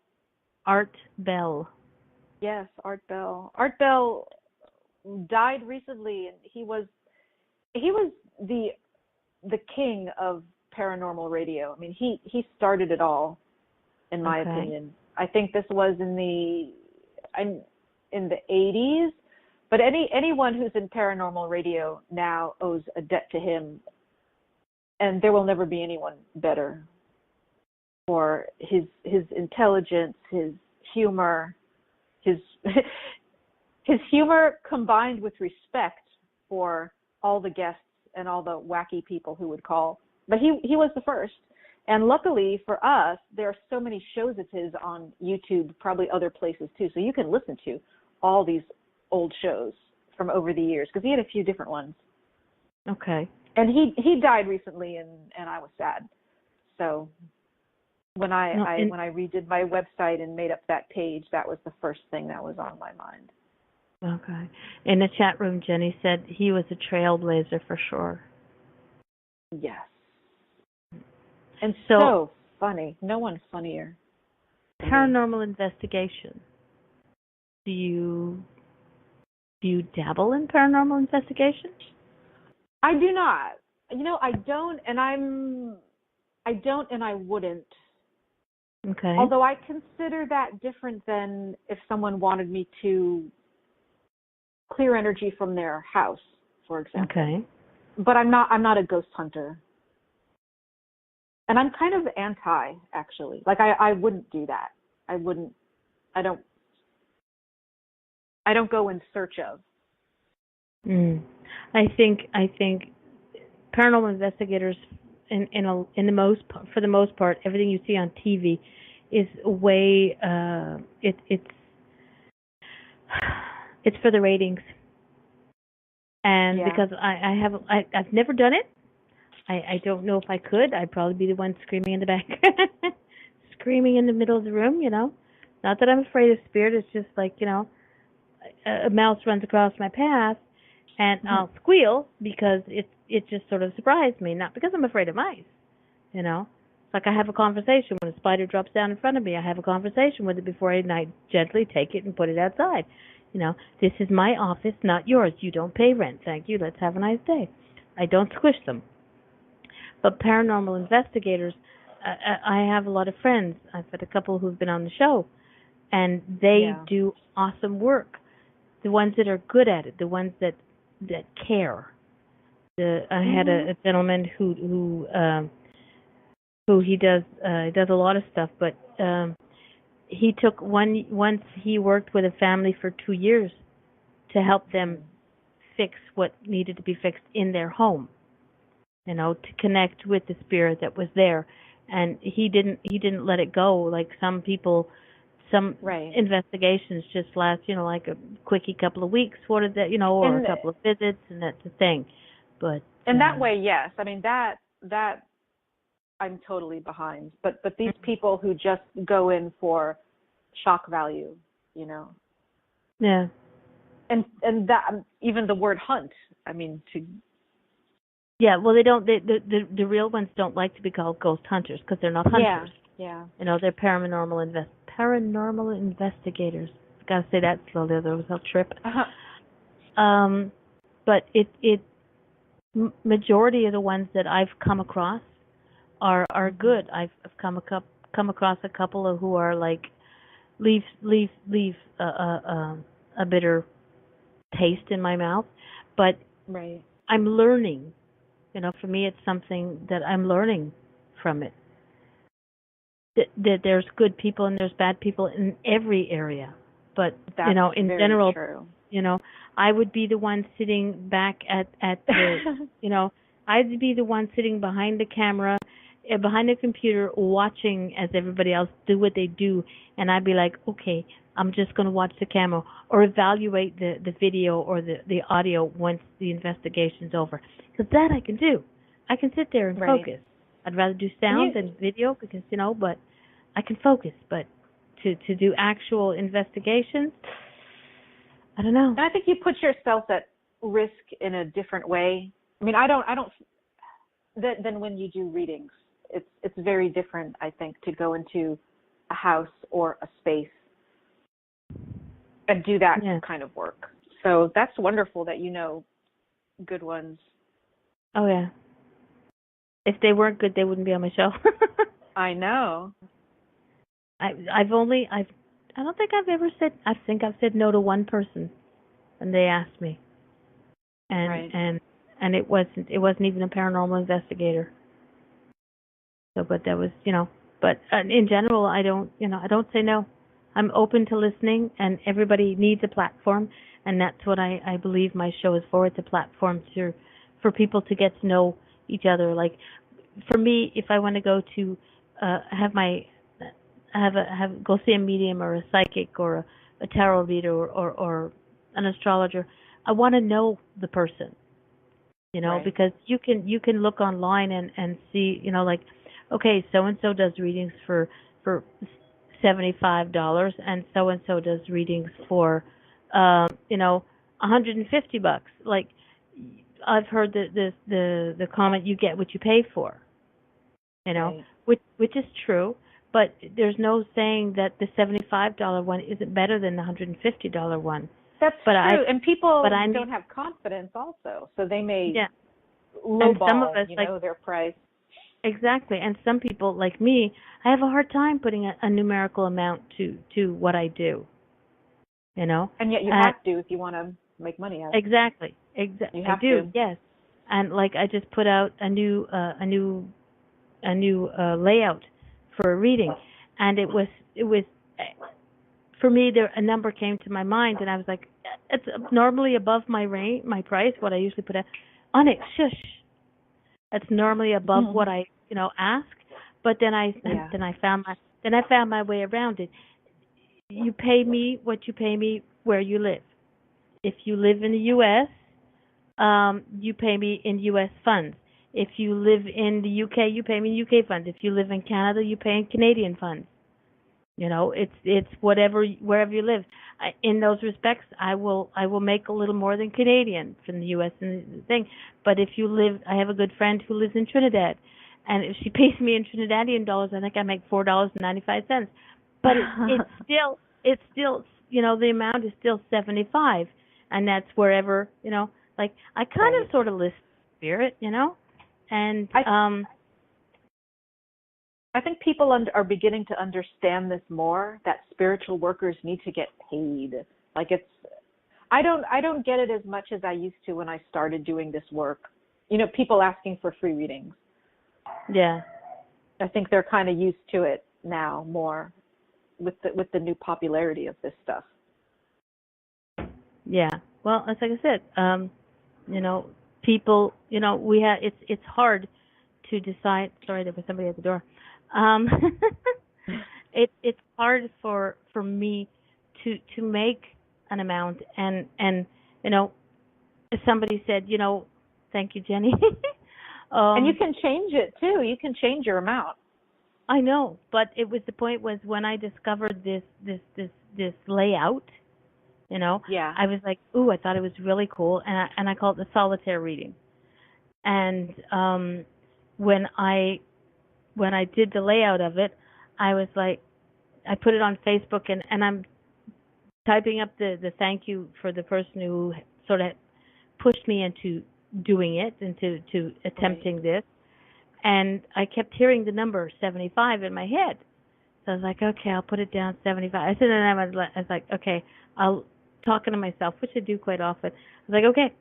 Art Bell. Yes, Art Bell. Art Bell died recently, and he was the king of paranormal radio. I mean, he started it all, in my opinion. I think this was in the 80s, but anyone who's in paranormal radio now owes a debt to him, and there will never be anyone better for his intelligence, his humor, his humor combined with respect for all the guests and all the wacky people who would call. But he was the first. And luckily for us, there are so many shows of his on YouTube, probably other places too. So you can listen to all these old shows from over the years, because he had a few different ones. Okay. And he died recently, and I was sad. So when I redid my website and made up that page, that was the first thing that was on my mind. Okay. In the chat room, Jenny said he was a trailblazer for sure. Yes. And so funny. No one funnier. Paranormal investigation. Do you dabble in paranormal investigation? I do not. I don't, and I wouldn't. Okay. Although I consider that different than if someone wanted me to clear energy from their house, for example. Okay. But I'm not a ghost hunter. And I'm kind of anti, actually. Like I wouldn't do that. I don't go in search of. I think paranormal investigators for the most part, everything you see on TV is way it's for the ratings. And because I've never done it. I don't know if I could. I'd probably be the one screaming in the back, screaming in the middle of the room, Not that I'm afraid of spirit. It's just like, a mouse runs across my path, and I'll squeal because it just sort of surprised me. Not because I'm afraid of mice, It's like I have a conversation when a spider drops down in front of me. I have a conversation with it before I gently take it and put it outside. This is my office, not yours. You don't pay rent. Thank you. Let's have a nice day. I don't squish them. But paranormal investigators, I have a lot of friends. I've had a couple who've been on the show, and they do awesome work. The ones that are good at it, the ones that care. I had a gentleman who he does a lot of stuff, but he took once he worked with a family for 2 years to help them fix what needed to be fixed in their home. To connect with the spirit that was there, and he didn't let it go. Like some people, some investigations just last, like a quickie couple of weeks, or a couple of visits, and that's the thing. But that way, yes. I mean that I'm totally behind. But these people who just go in for shock value, Yeah. And that even the word hunt. I mean to. Yeah, well, they don't. The real ones don't like to be called ghost hunters because they're not hunters. Yeah. They're paranormal investigators. I gotta say that slowly, otherwise I'll trip. But majority of the ones that I've come across are good. I've come across a couple who are like leave a bitter taste in my mouth, but I'm learning. For me, it's something that I'm learning from it. that there's good people and there's bad people in every area. But That's in very general, true. I would be the one sitting back at the I'd be the one sitting behind the camera, behind the computer, watching as everybody else do what they do, and I'd be like, okay, I'm just going to watch the camera or evaluate the video or the audio once the investigation's over. Because that I can do. I can sit there and focus. I'd rather do sound than video because, but I can focus. But to do actual investigations, I don't know. I think you put yourself at risk in a different way. I mean, I don't than when you do readings. It's very different, I think, to go into a house or a space and do that kind of work. So that's wonderful that you know good ones. Oh yeah. If they weren't good, they wouldn't be on my show. I know. I don't think I've ever said. I think I've said no to one person, and they asked me, and it wasn't even a paranormal investigator. So, but that was But in general, I don't say no. I'm open to listening, and everybody needs a platform, and that's what I believe my show is for. It's a platform for people to get to know each other. Like for me, if I want to go to go see a medium or a psychic or a tarot reader or an astrologer, I want to know the person, because you can look online and see, like, okay, so and so does readings for $75, and so does readings for $150. Like I've heard the comment, you get what you pay for, which is true. But there's no saying that the $75 one isn't better than the $150 one. That's true, and people don't have confidence also, so they may lowball, some of us, their price. Exactly, and some people, like me, I have a hard time putting a numerical amount to what I do, And yet you have to if you want to make money out of it. Exactly, you have I do, to. yes. And like I just put out a new layout for a reading, and it was for me, a number came to my mind, and I was like, it's normally above my price, what I usually put out on it. Shush, that's normally above what I ask, but then I found my way around it. You pay me what you pay me where you live. If you live in the U.S., you pay me in U.S. funds. If you live in the UK, you pay me in UK funds. If you live in Canada, you pay in Canadian funds. It's wherever you live. In those respects, I will make a little more than Canadian from the US and the thing. But if you live, I have a good friend who lives in Trinidad, and if she pays me in Trinidadian dollars, I think I make $4.95. But it's still the amount is still 75, and that's wherever like I kind of sort of list spirit, and I think people are beginning to understand this more, that spiritual workers need to get paid. Like I don't get it as much as I used to when I started doing this work. People asking for free readings. Yeah. I think they're kind of used to it now more with the new popularity of this stuff. Yeah. Well, that's like I said, people, it's hard to decide. Sorry, there was somebody at the door. It's hard for me to make an amount, and somebody said, thank you, Jenny. And you can change it too. You can change your amount. I know, but the point was when I discovered this layout, I was like, ooh, I thought it was really cool, and I call it the solitaire reading. And when I did the layout of it, I was like, I put it on Facebook, and I'm typing up the thank you for the person who sort of pushed me into doing it, into attempting this. And I kept hearing the number 75 in my head. So I was like, okay, I'll put it down 75. I said, and I was like, okay, I'll talking to myself, which I do quite often. I was like, okay,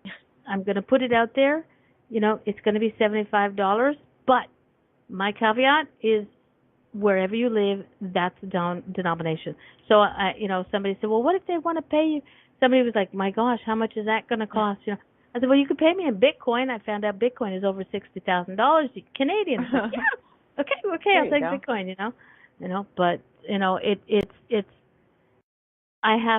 I'm going to put it out there. It's going to be $75, but my caveat is wherever you live, that's the denomination. So, somebody said, well, what if they want to pay you? Somebody was like, my gosh, how much is that going to cost? I said, well, you could pay me in Bitcoin. I found out Bitcoin is over $60,000 Canadian. Like, yeah, okay, I'll take Bitcoin. But it's. I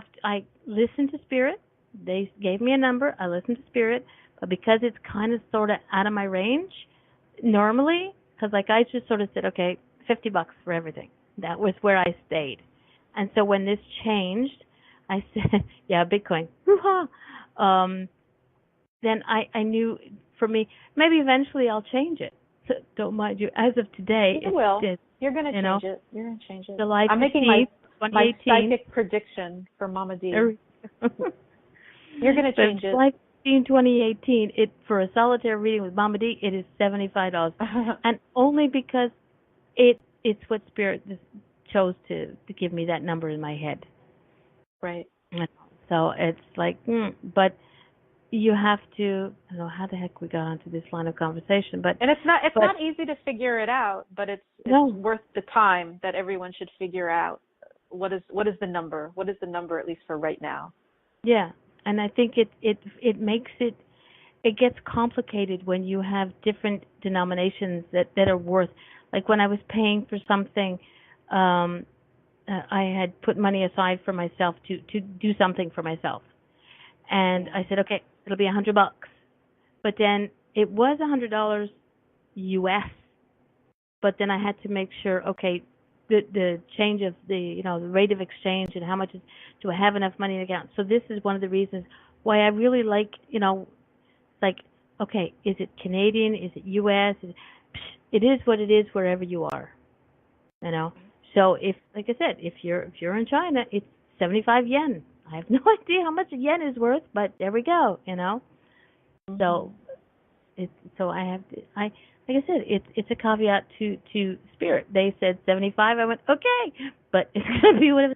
listen to Spirit. They gave me a number. I listen to Spirit, but because it's kind of sort of out of my range, normally, because like I just sort of said, okay, $50 for everything. That was where I stayed. And so when this changed, I said, yeah, Bitcoin. Then I knew for me, maybe eventually I'll change it. So don't mind you. As of today, you will. You're going to change it. You're going to change it. July 15th, I'm making my psychic prediction for Mama D. You're going to change it. July 15, 2018, for a solitaire reading with Mama D, it is $75. And only because it's what Spirit chose to give me that number in my head. Right. So it's like, but you have to, I don't know how the heck we got onto this line of conversation, but and it's not easy to figure it out, but it's worth the time that everyone should figure out what is the number? What is the number, at least for right now? Yeah. And I think it makes it gets complicated when you have different denominations that are worth, like when I was paying for something, I had put money aside for myself to do something for myself. And I said, okay, it'll be $100. But then it was $100 US. But then I had to make sure, okay, the change of the rate of exchange and how much do I have enough money in the account. So this is one of the reasons why I really like, like, okay, is it Canadian? Is it US? It is what it is wherever you are. So if, like I said, if you're in China, it's 75 yen. I have no idea how much a yen is worth, but there we go. Mm-hmm. So I have to, like I said, it's a caveat to Spirit. They said 75. I went, okay, but it's gonna be wherever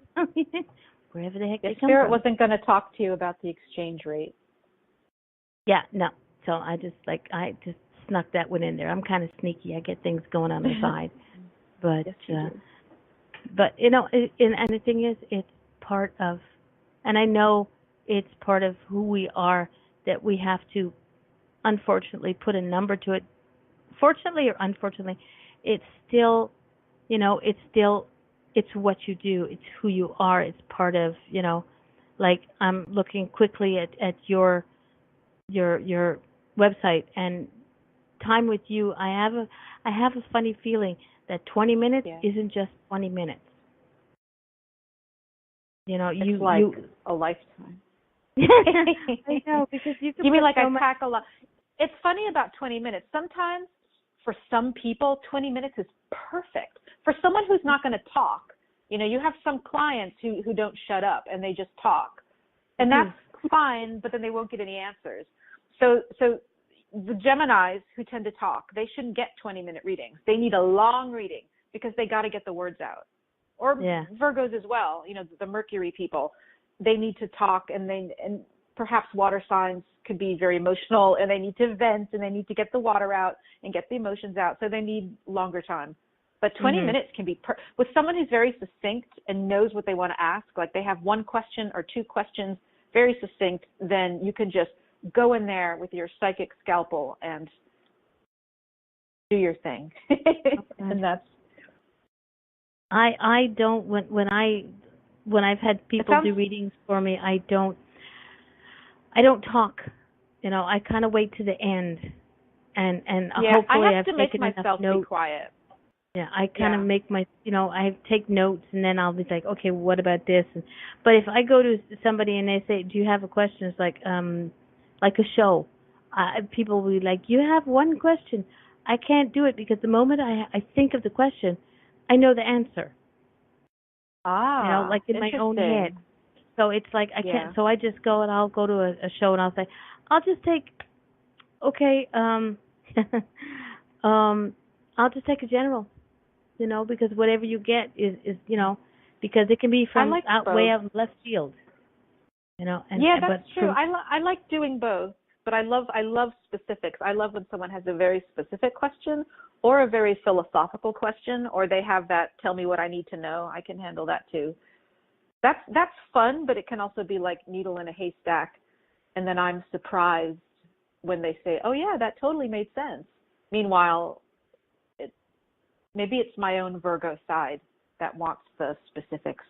the heck they come from. Spirit wasn't going to talk to you about the exchange rate. Yeah, no. So I just snuck that one in there. I'm kind of sneaky. I get things going on the side, but yes, but and the thing is, it's part of, and I know it's part of who we are, that we have to, unfortunately, put a number to it. Fortunately or unfortunately, it's still, it's what you do. It's who you are. It's part of, like I'm looking quickly at your website, and time with you. I have a funny feeling that 20 minutes isn't just 20 minutes. It's like a lifetime. I know, because you mean like I pack a lot. It's funny about 20 minutes. Sometimes for some people, 20 minutes is perfect. For someone who's not going to talk, you have some clients who don't shut up and they just talk. And that's fine, but then they won't get any answers. So the Geminis who tend to talk, they shouldn't get 20-minute readings. They need a long reading because they got to get the words out. Or Virgos as well, the Mercury people, they need to talk, and perhaps water signs could be very emotional, and they need to vent, and they need to get the water out and get the emotions out, so they need longer time. But 20 minutes can be, with someone who's very succinct and knows what they want to ask, like they have one question or two questions, very succinct, then you can just go in there with your psychic scalpel and do your thing. And that's, I don't, when I've had people do readings for me, I don't talk. I kind of wait to the end, and hopefully I have to make taken myself enough notes. Be quiet. Yeah, I kind of make I take notes, and then I'll be like, okay, well, what about this? But if I go to somebody and they say, do you have a question? It's like a show. People will be like, you have one question. I can't do it because the moment I think of the question, I know the answer. Like in my own head. So it's like I can't. So I just go and I'll go to a show and I'll say, I'll just take, I'll just take a general, because whatever you get is because it can be from way out left field, And, that's true. I like doing both. but I love specifics. I love when someone has a very specific question or a very philosophical question, or they have that tell me what I need to know. I can handle that too. That's fun, but it can also be like needle in a haystack, and then I'm surprised when they say, "Oh yeah, that totally made sense." Meanwhile, maybe it's my own Virgo side that wants the specifics.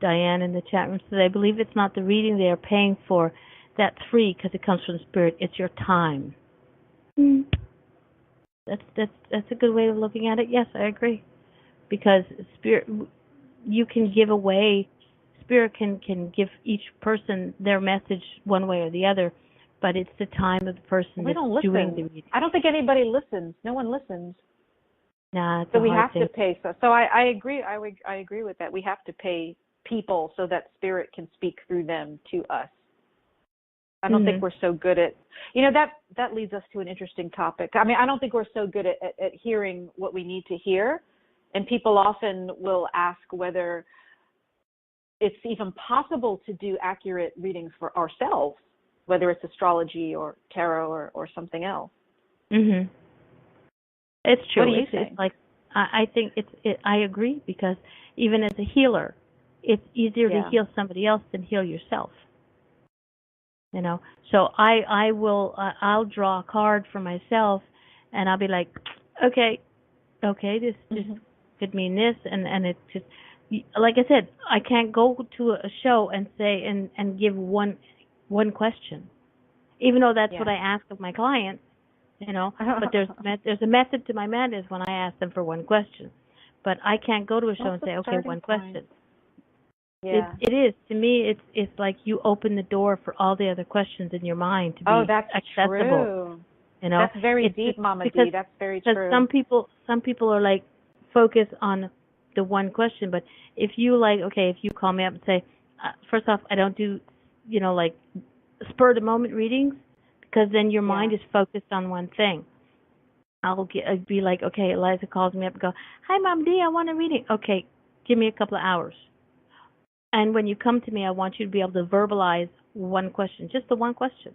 Diane in the chat room says, I believe it's not the reading they are paying for. That's free because it comes from spirit. It's your time. That's a good way of looking at it. Yes, I agree. Because spirit, you can give away, spirit can give each person their message one way or the other, but it's the time of the person that's doing the reading. I don't think anybody listens. No one listens. Nah, so we have to pay. So I agree. I agree with that. We have to pay people so that spirit can speak through them to us. I don't think we're so good at, that leads us to an interesting topic. I mean, I don't think we're so good at hearing what we need to hear. And people often will ask whether it's even possible to do accurate readings for ourselves, whether it's astrology or tarot or something else. Mm-hmm. It's true. What do you think? It's like, I think I agree, because even as a healer, it's easier to heal somebody else than heal yourself. So I'll draw a card for myself, and I'll be like, okay, this could mean this, and it's just, like I said, I can't go to a show and say and give one question, even though that's what I ask of my clients. But there's a method to my madness when I ask them for one question. But I can't go to a show and say, okay, one question. Yeah. It is. To me, it's like you open the door for all the other questions in your mind to be that's accessible. True. That's very deep, Mama D. That's very true. Because some people are like focused on the one question. But if you if you call me up and say, first off, I don't do, like spur of the moment readings, because then your mind is focused on one thing. I'd be like, okay, Eliza calls me up and go, hi, Mom D, I want a reading. Okay, give me a couple of hours. And when you come to me, I want you to be able to verbalize one question, just the one question.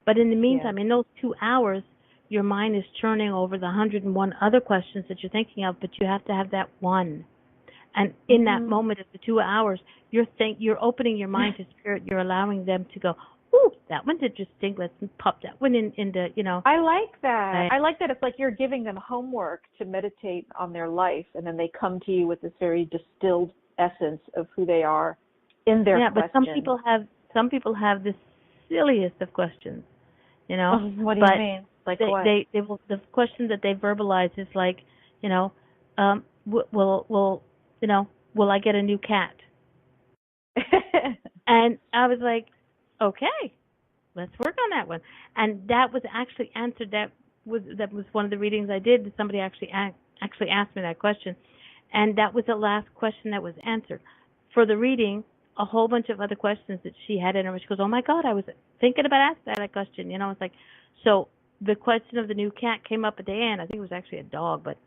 But in the meantime, in those 2 hours, your mind is churning over the 101 other questions that you're thinking of, but you have to have that one. And in that moment of the 2 hours, you're opening your mind to spirit. You're allowing them to go, ooh, that one's interesting. Let's pop that one in the, I like that. I like that. It's like you're giving them homework to meditate on their life, and then they come to you with this very distilled essence of who they are in their question. But some people have the silliest of questions, What do you mean? Like what? They will, the question that they verbalize is like, will I get a new cat? And I was like, okay, let's work on that one. And that was actually answered. That was one of the readings I did. Somebody actually asked me that question. And that was the last question that was answered. For the reading, a whole bunch of other questions that she had in her. She goes, oh, my God, I was thinking about asking that question. It's like, so the question of the new cat came up at the end. I think it was actually a dog, but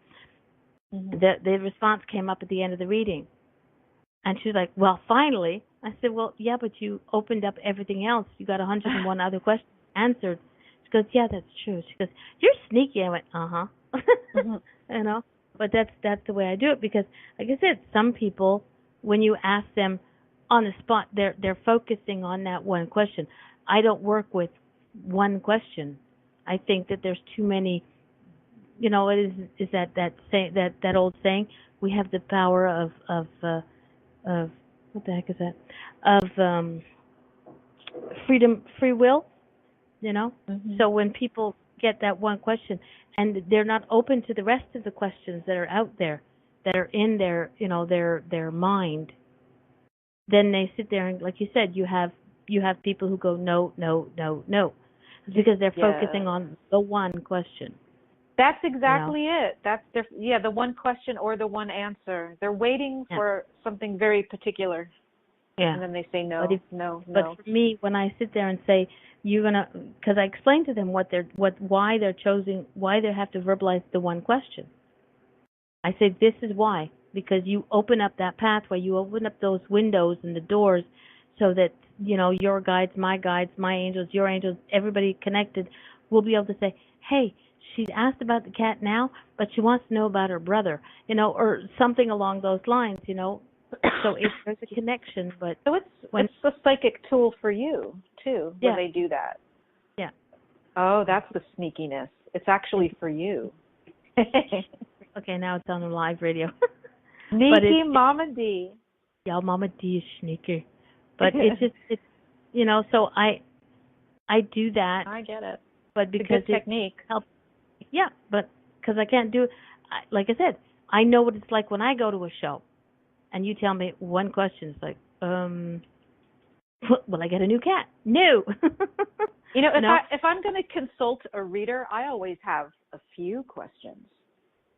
the response came up at the end of the reading. And she's like, well, finally. I said, well, yeah, but you opened up everything else. You got 101 other questions answered. She goes, yeah, that's true. She goes, you're sneaky. I went, uh-huh. But that's the way I do it, because, like I said, some people, when you ask them on the spot, they're focusing on that one question. I don't work with one question. I think that there's too many. It is that old saying, we have the power of what the heck is that? Of free will. So when people get that one question and they're not open to the rest of the questions that are out there, that are in their their mind, then they sit there and, like you said, you have people who go no, it's because they're focusing on the one question. That's exactly it. That's the one question or the one answer. They're waiting for something very particular. Yeah. And then they say no. But for me, when I sit there and say, because I explain to them why they have to verbalize the one question. I say, this is why, because you open up that pathway, you open up those windows and the doors so that, your guides, my angels, your angels, everybody connected will be able to say, hey, she's asked about the cat now, but she wants to know about her brother, or something along those lines, So there's a connection, but so it's a psychic tool for you too when they do that. Yeah. Oh, that's the sneakiness. It's actually for you. Okay, now it's on the live radio. Sneaky Mama D. Yeah, Mama D is sneaky. But it's so I do that. I get it. But because it's a good technique. Helps. Yeah, but because I can't do it, like I said, I know what it's like when I go to a show. And you tell me one question. It's like, will I get a new cat? No. If I'm going to consult a reader, I always have a few questions.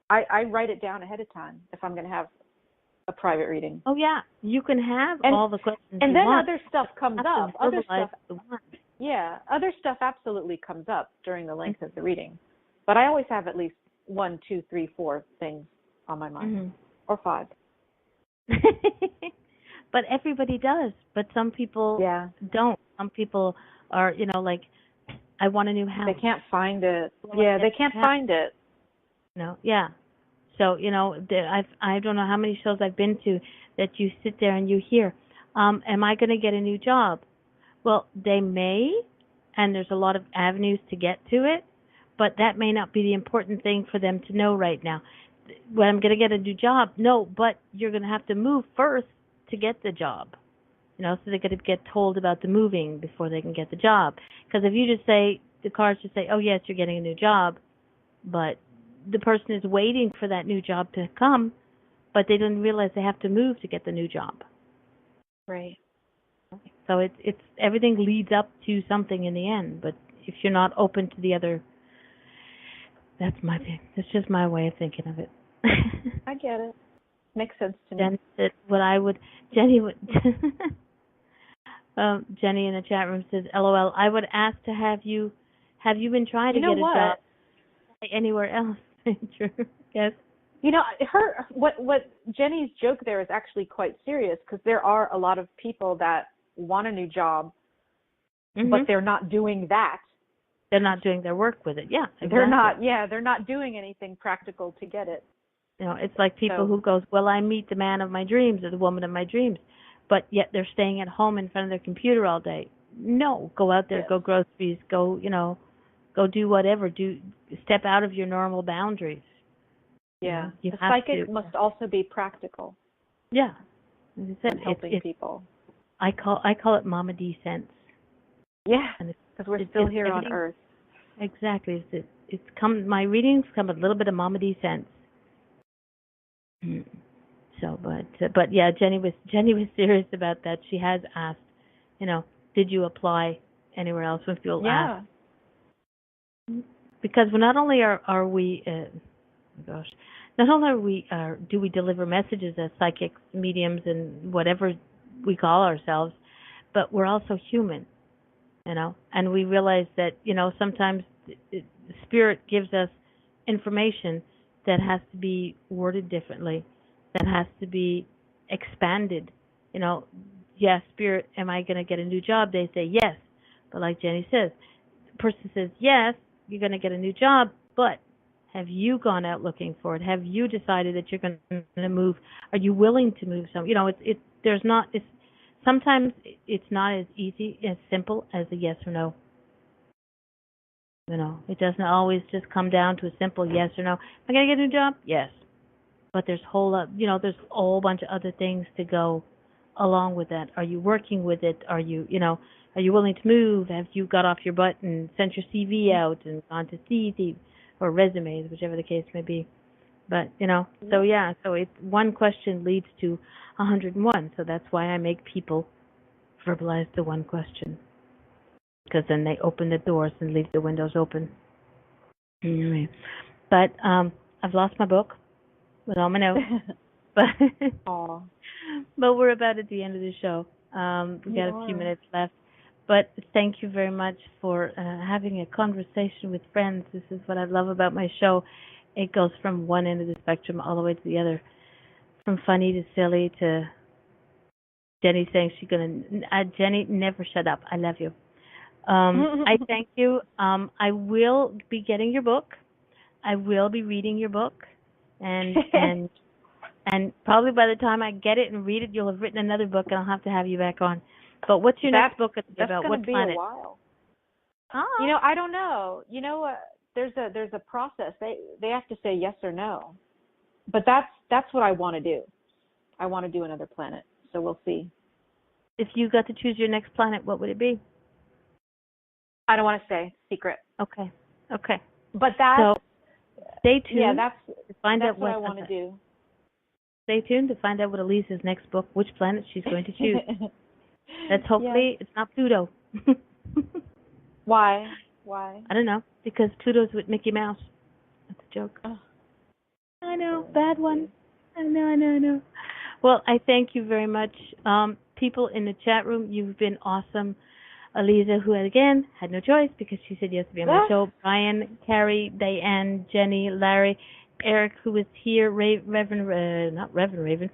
I write it down ahead of time if I'm going to have a private reading. Oh yeah, you can have all the questions. And you then want. other stuff comes up. Other stuff absolutely comes up during the length of the reading. But I always have at least 1, 2, 3, 4 things on my mind, or 5. But everybody does. But some people don't. Some people are, like, I want a new house. They can't find it. Yeah, they can't find it. No, yeah. So, I don't know how many shows I've been to that you sit there and you hear, am I going to get a new job? Well, they may, and there's a lot of avenues to get to it, but that may not be the important thing for them to know right now. Well, I'm going to get a new job. No, but you're going to have to move first to get the job. So they're going to get told about the moving before they can get the job. Because if you just say, the cards just say, oh, yes, you're getting a new job, but the person is waiting for that new job to come, but they don't realize they have to move to get the new job. Right. So it's everything leads up to something in the end, but if you're not open to the other, that's my thing. That's just my way of thinking of it. I get it. Makes sense to me. Jenny said Jenny in the chat room says, LOL, I would ask to have you been trying to get a job anywhere else? True. Yes. What Jenny's joke there is actually quite serious, because there are a lot of people that want a new job, but they're not doing that. They're not doing their work with it. Yeah, exactly. They're not doing anything practical to get it. It's like people who goes, well, I meet the man of my dreams or the woman of my dreams, but yet they're staying at home in front of their computer all day. No, go out there, go groceries, go do whatever, step out of your normal boundaries. Yeah, the psychic must also be practical. Yeah, as I said, helping people. I call it Mama D sense. Yeah, because we're still here on Earth. Exactly. My readings come with a little bit of Mama D sense. So, but yeah, Jenny was serious about that. She has asked, did you apply anywhere else when people ask? Because not only are we, not only do we deliver messages as psychics, mediums, and whatever we call ourselves, but we're also human, and we realize that, sometimes Spirit gives us information that has to be worded differently, that has to be expanded. Yes, Spirit, am I going to get a new job? They say yes. But like Jenny says, the person says, yes, you're going to get a new job, but have you gone out looking for it? Have you decided that you're going to move? Are you willing to move some? Sometimes it's not as easy, as simple as a yes or no. It doesn't always just come down to a simple yes or no. Am I going to get a new job? Yes. But there's there's a whole bunch of other things to go along with that. Are you working with it? Are you willing to move? Have you got off your butt and sent your CV out and gone to see or resumes, whichever the case may be? But, so it's one question leads to 101. So that's why I make people verbalize the one question. Because then they open the doors and leave the windows open. But I've lost my book with all my notes. But we're about at the end of the show. We've got a few minutes left. But thank you very much for having a conversation with friends. This is what I love about my show. It goes from one end of the spectrum all the way to the other, from funny to silly to Jenny's saying she's going to, Jenny, never shut up. I love you. I thank you. I will be getting your book. I will be reading your book. And probably by the time I get it and read it, you'll have written another book, and I'll have to have you back on. But what's your next book about? What planet? That's going to be a while. You know, I don't know. You know, there's a process. They have to say yes or no. But that's what I want to do. I want to do another planet. So we'll see. If you got to choose your next planet, what would it be? I don't want to say. Secret. Okay. But that's... So stay tuned. Yeah, that's what I want to do. Stay tuned to find out what Aliza's next book, which planet she's going to choose. That's hopefully it's not Pluto. Why? I don't know. Because Pluto's with Mickey Mouse. That's a joke. Oh. I know. Bad one. I know. Well, I thank you very much. People in the chat room, you've been awesome. Aliza, who again had no choice because she said yes to be on my show. Brian, Carrie, Diane, Jenny, Larry, Eric, who was here, Raven Rooks,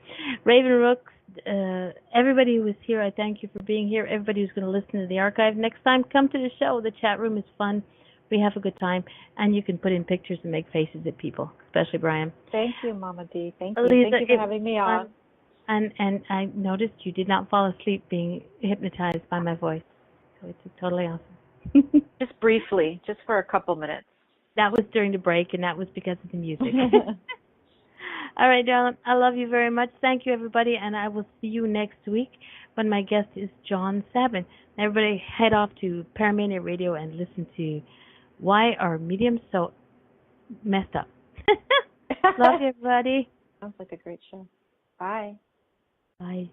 everybody who was here, I thank you for being here. Everybody who's going to listen to the archive. Next time, come to the show. The chat room is fun. We have a good time. And you can put in pictures and make faces at people, especially Brian. Thank you, Mama D. Thank you. Aliza, thank you for having me on. And I noticed you did not fall asleep being hypnotized by my voice. So it's totally awesome. Just briefly, just for a couple minutes. That was during the break, and that was because of the music. All right, darling. I love you very much. Thank you, everybody, and I will see you next week when my guest is John Sabin. Everybody head off to Paramania Radio and listen to Why Are Mediums So Messed Up. Love you, everybody. Sounds like a great show. Bye. Bye.